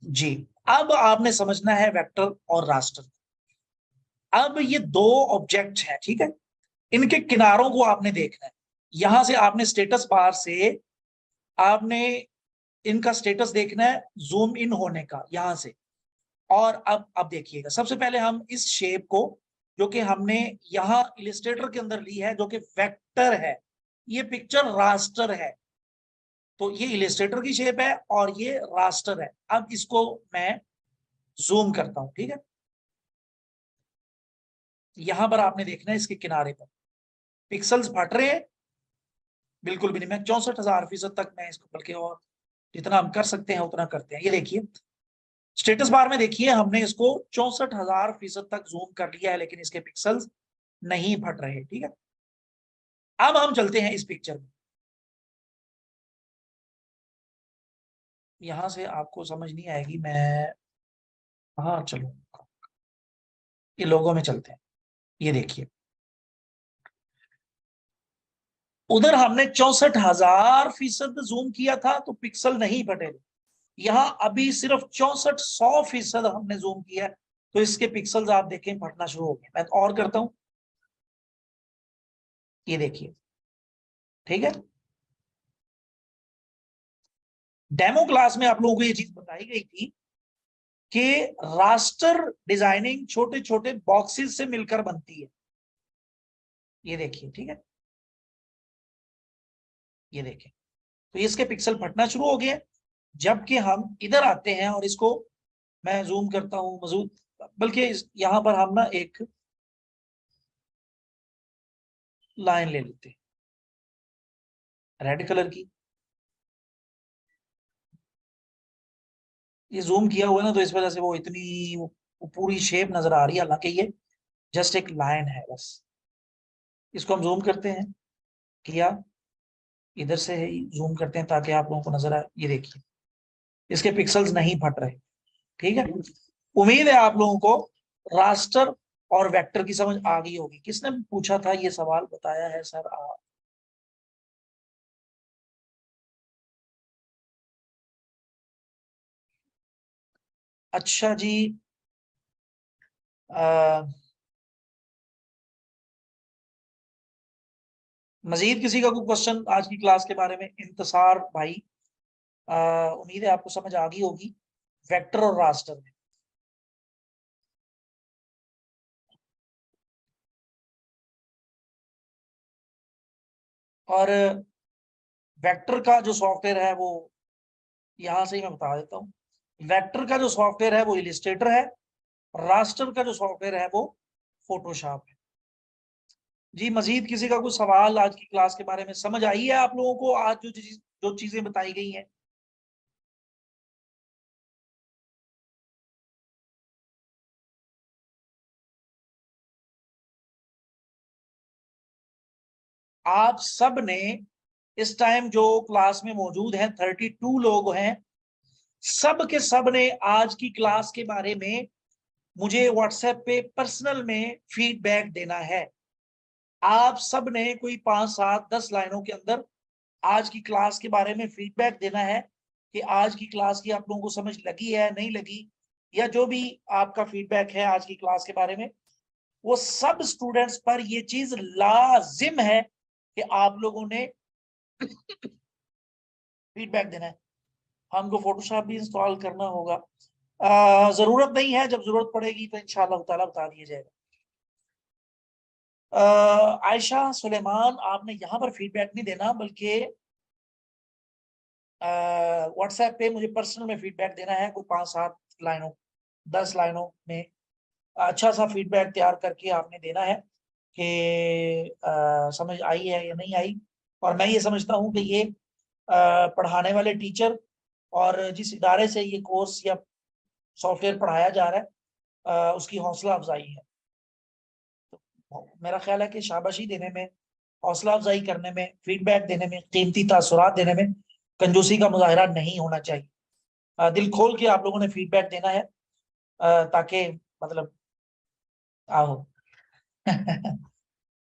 Speaker 1: जी। अब आपने समझना है वेक्टर और रास्टर। अब ये दो ऑब्जेक्ट है, ठीक है, इनके किनारों को आपने देखना है। यहां से आपने स्टेटस बार से आपने इनका स्टेटस देखना है, जूम इन होने का यहां से। और अब देखिएगा, सबसे पहले हम इस शेप को, जो कि हमने यहां इलिस्ट्रेटर के अंदर ली है, जो कि वेक्टर है, ये पिक्चर रास्टर है। तो ये इलिस्ट्रेटर की शेप है और ये रास्टर है। अब इसको मैं जूम करता हूं, ठीक है। यहां पर आपने देखना है इसके किनारे पर पिक्सल्स फट रहे हैं, बिल्कुल भी नहीं। मैं 64,000% तक मैं इसको, बल्कि और जितना हम कर सकते हैं उतना करते हैं। ये देखिए स्टेटस बार में, देखिए हमने इसको 64,000% तक जूम कर लिया है, लेकिन इसके पिक्सल्स नहीं फट रहे, ठीक है। अब हम चलते हैं इस पिक्चर में, यहां से आपको समझ नहीं आएगी, मैं हाँ चलो, ये लोगों में चलते हैं। ये देखिए, उधर हमने 64,000% जूम किया था तो पिक्सल नहीं फटे, यहां अभी सिर्फ 6400% हमने जूम किया है, तो इसके पिक्सल्स आप देखें फटना शुरू हो गए। मैं तो और करता हूं, ये देखिए, ठीक है। डेमो क्लास में आप लोगों को ये चीज बताई गई थी कि रास्टर डिजाइनिंग छोटे छोटे बॉक्सेस से मिलकर बनती है। ये देखिए, ठीक है, ये देखिए, तो इसके पिक्सल फटना शुरू हो गए। जबकि हम इधर आते हैं और इसको मैं जूम करता हूं मौजूद, बल्कि यहां पर हम ना एक लाइन ले लेते हैं रेड कलर की, ये जूम किया हुआ है ना, तो इस वजह से वो इतनी वो पूरी शेप नजर आ रही है, हालांकि ये जस्ट एक लाइन है बस। इसको हम जूम करते हैं, किया, इधर से जूम करते हैं ताकि आप लोगों को नजर आए। ये देखिए इसके पिक्सल्स नहीं फट रहे, ठीक है। उम्मीद है आप लोगों को रास्टर और वेक्टर की समझ आ गई होगी। किसने पूछा था ये सवाल, बताया है सर अच्छा जी, आ, मजीद किसी का कोई क्वेश्चन आज की क्लास के बारे में? इंतसार भाई, उम्मीद है आपको समझ आ गई होगी वेक्टर और रास्टर में। और वेक्टर का जो सॉफ्टवेयर है वो यहां से ही मैं बता देता हूँ। वेक्टर का जो सॉफ्टवेयर है वो इलिस्ट्रेटर है, रास्टर का जो सॉफ्टवेयर है वो फोटोशॉप है। जी मजीद किसी का कोई सवाल आज की क्लास के बारे में समझ आई है आप लोगों को? आज जो चीजें बताई गई हैं। आप सब ने इस टाइम जो क्लास में मौजूद हैं 32 लोग हैं, सब के सब ने आज की क्लास के बारे में मुझे व्हाट्सएप पे पर्सनल में फीडबैक देना है। आप सब ने कोई 5, 7, 10 लाइनों के अंदर आज की क्लास के बारे में फीडबैक देना है कि आज की क्लास की आप लोगों को समझ लगी है, नहीं लगी, या जो भी आपका फीडबैक है आज की क्लास के बारे में, वो सब स्टूडेंट्स पर ये चीज लाजिम है कि आप लोगों ने फीडबैक देना है। हमको फोटोशॉप भी इंस्टॉल करना होगा। जरूरत नहीं है, जब जरूरत पड़ेगी तो इंशाल्लाह ताला बता दिया जाएगा। आयशा सुलेमान, आपने यहाँ पर फीडबैक नहीं देना, बल्कि व्हाट्सएप पे मुझे पर्सनल में फीडबैक देना है। कोई 5, 7 लाइनों, 10 लाइनों में अच्छा सा फीडबैक तैयार करके आपने देना है कि समझ आई है या नहीं आई। और मैं ये समझता हूँ कि ये पढ़ाने वाले टीचर और जिस इदारे से ये कोर्स या सॉफ्टवेयर पढ़ाया जा रहा है उसकी हौसला अफजाई है। तो मेरा ख्याल है कि शाबाशी देने में, हौसला अफजाई करने में, फीडबैक देने में, कीमती तासुरात देने में कंजूसी का मुजाहरा नहीं होना चाहिए। दिल खोल के आप लोगों ने फीडबैक देना है ताकि मतलब आओ।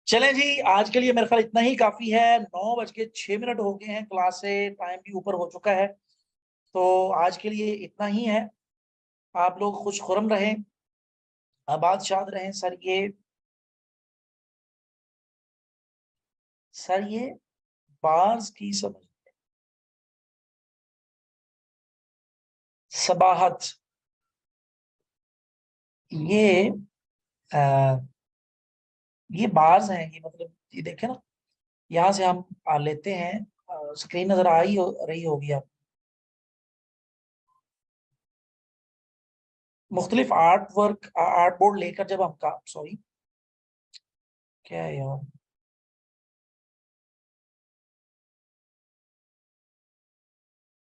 Speaker 1: चलें जी, आज के लिए मेरे ख्याल इतना ही काफी है। 9:06 हो गए हैं, क्लास से टाइम भी ऊपर हो चुका है। तो आज के लिए इतना ही है। आप लोग खुश खुरम रहें, आबाद शाद रहें। सर ये बार्स की समझ, सबाहत, ये आ, ये बार्स हैं। ये मतलब ये देखे ना, यहाँ से हम लेते हैं। स्क्रीन नजर आ ही रही होगी आप। मुख्तलिफ आर्ट वर्क, आर्ट बोर्ड लेकर जब हम काम, सॉरी क्या है यार,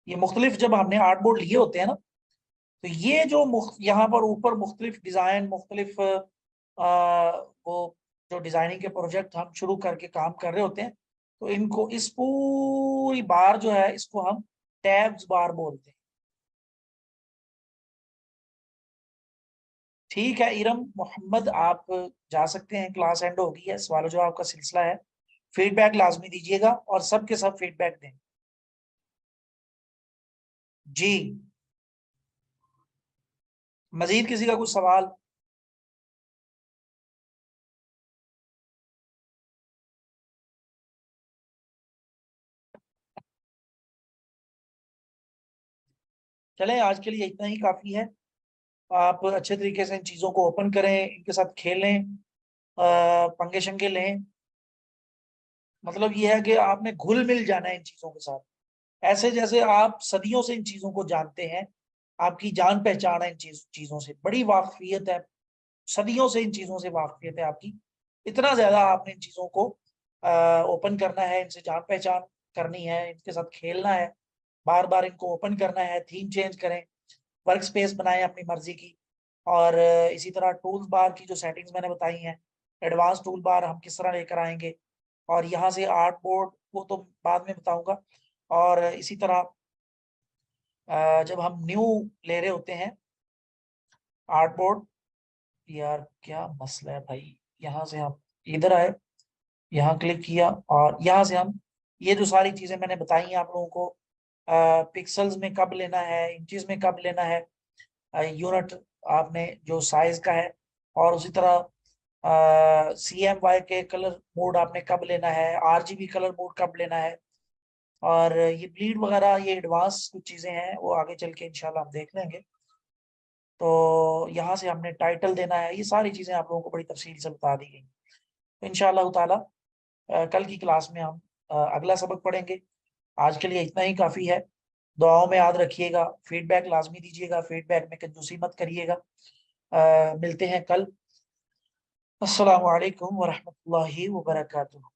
Speaker 1: ये मुख्तलिफ जब हमने आर्ट बोर्ड लिए होते हैं ना, तो ये जो यहाँ पर ऊपर मुख्तलिफ डिजाइन, मुख्तलिफ वो जो डिजाइनिंग के प्रोजेक्ट हम शुरू करके काम कर रहे होते हैं, तो इनको, इस पूरी बार जो है इसको हम टैब्स बार बोलते हैं। ठीक है इरम मोहम्मद, आप जा सकते हैं, क्लास एंड होगी है, सवाल जवाब का सिलसिला है। फीडबैक लाजमी दीजिएगा और सब के सब फीडबैक दें। जी मजीद किसी का कुछ सवाल? चलें, आज के लिए इतना ही काफी है। आप अच्छे तरीके से इन चीजों को ओपन करें, इनके साथ खेलें, पंगे शंगे लें। मतलब ये है कि आपने घुल मिल जाना है इन चीजों के साथ, ऐसे जैसे आप सदियों से इन चीजों को जानते हैं। आपकी जान पहचान है इन चीजों से, बड़ी वाकफियत है, सदियों से इन चीजों से वाकफियत है आपकी। इतना ज्यादा आपने इन चीजों को ओपन करना है, इनसे जान पहचान करनी है, इनके साथ खेलना है, बार बार इनको ओपन करना है, थीम चेंज करें, वर्क स्पेस बनाएं अपनी मर्जी की। और इसी तरह टूल बार की जो सेटिंग्स मैंने बताई हैं, एडवांस टूल बार हम किस तरह लेकर आएंगे, और यहाँ से आर्ट बोर्ड वो तो बाद में बताऊंगा। और इसी तरह जब हम न्यू ले रहे होते हैं आर्ट बोर्ड, यार क्या मसला है भाई, यहाँ से हम इधर आए, यहाँ क्लिक किया, और यहाँ से हम ये जो सारी चीजें मैंने बताई हैं आप लोगों को, पिक्सल्स में कब लेना है, इंचेस में कब लेना है, यूनिट आपने जो साइज का है, और उसी तरह CMY के कलर मोड आपने कब लेना है, RGB कलर मोड कब लेना है, और ये ब्लीड वगैरह, ये एडवांस कुछ चीजें हैं, वो आगे चल के इंशाल्लाह हम देख लेंगे। तो यहाँ से हमने टाइटल देना है, ये सारी चीजें आप लोगों को बड़ी तफसील से बता दी गई। तो इंशाल्लाह ताला कल की क्लास में हम अगला सबक पढ़ेंगे। आज के लिए इतना ही काफी है। दुआओं में याद रखिएगा, फीडबैक लाजमी दीजिएगा, फीडबैक में कंजूसी मत करिएगा। मिलते हैं कल। अस्सलामु अलैकुम वरहमतुल्लाहि वबरकातुहू।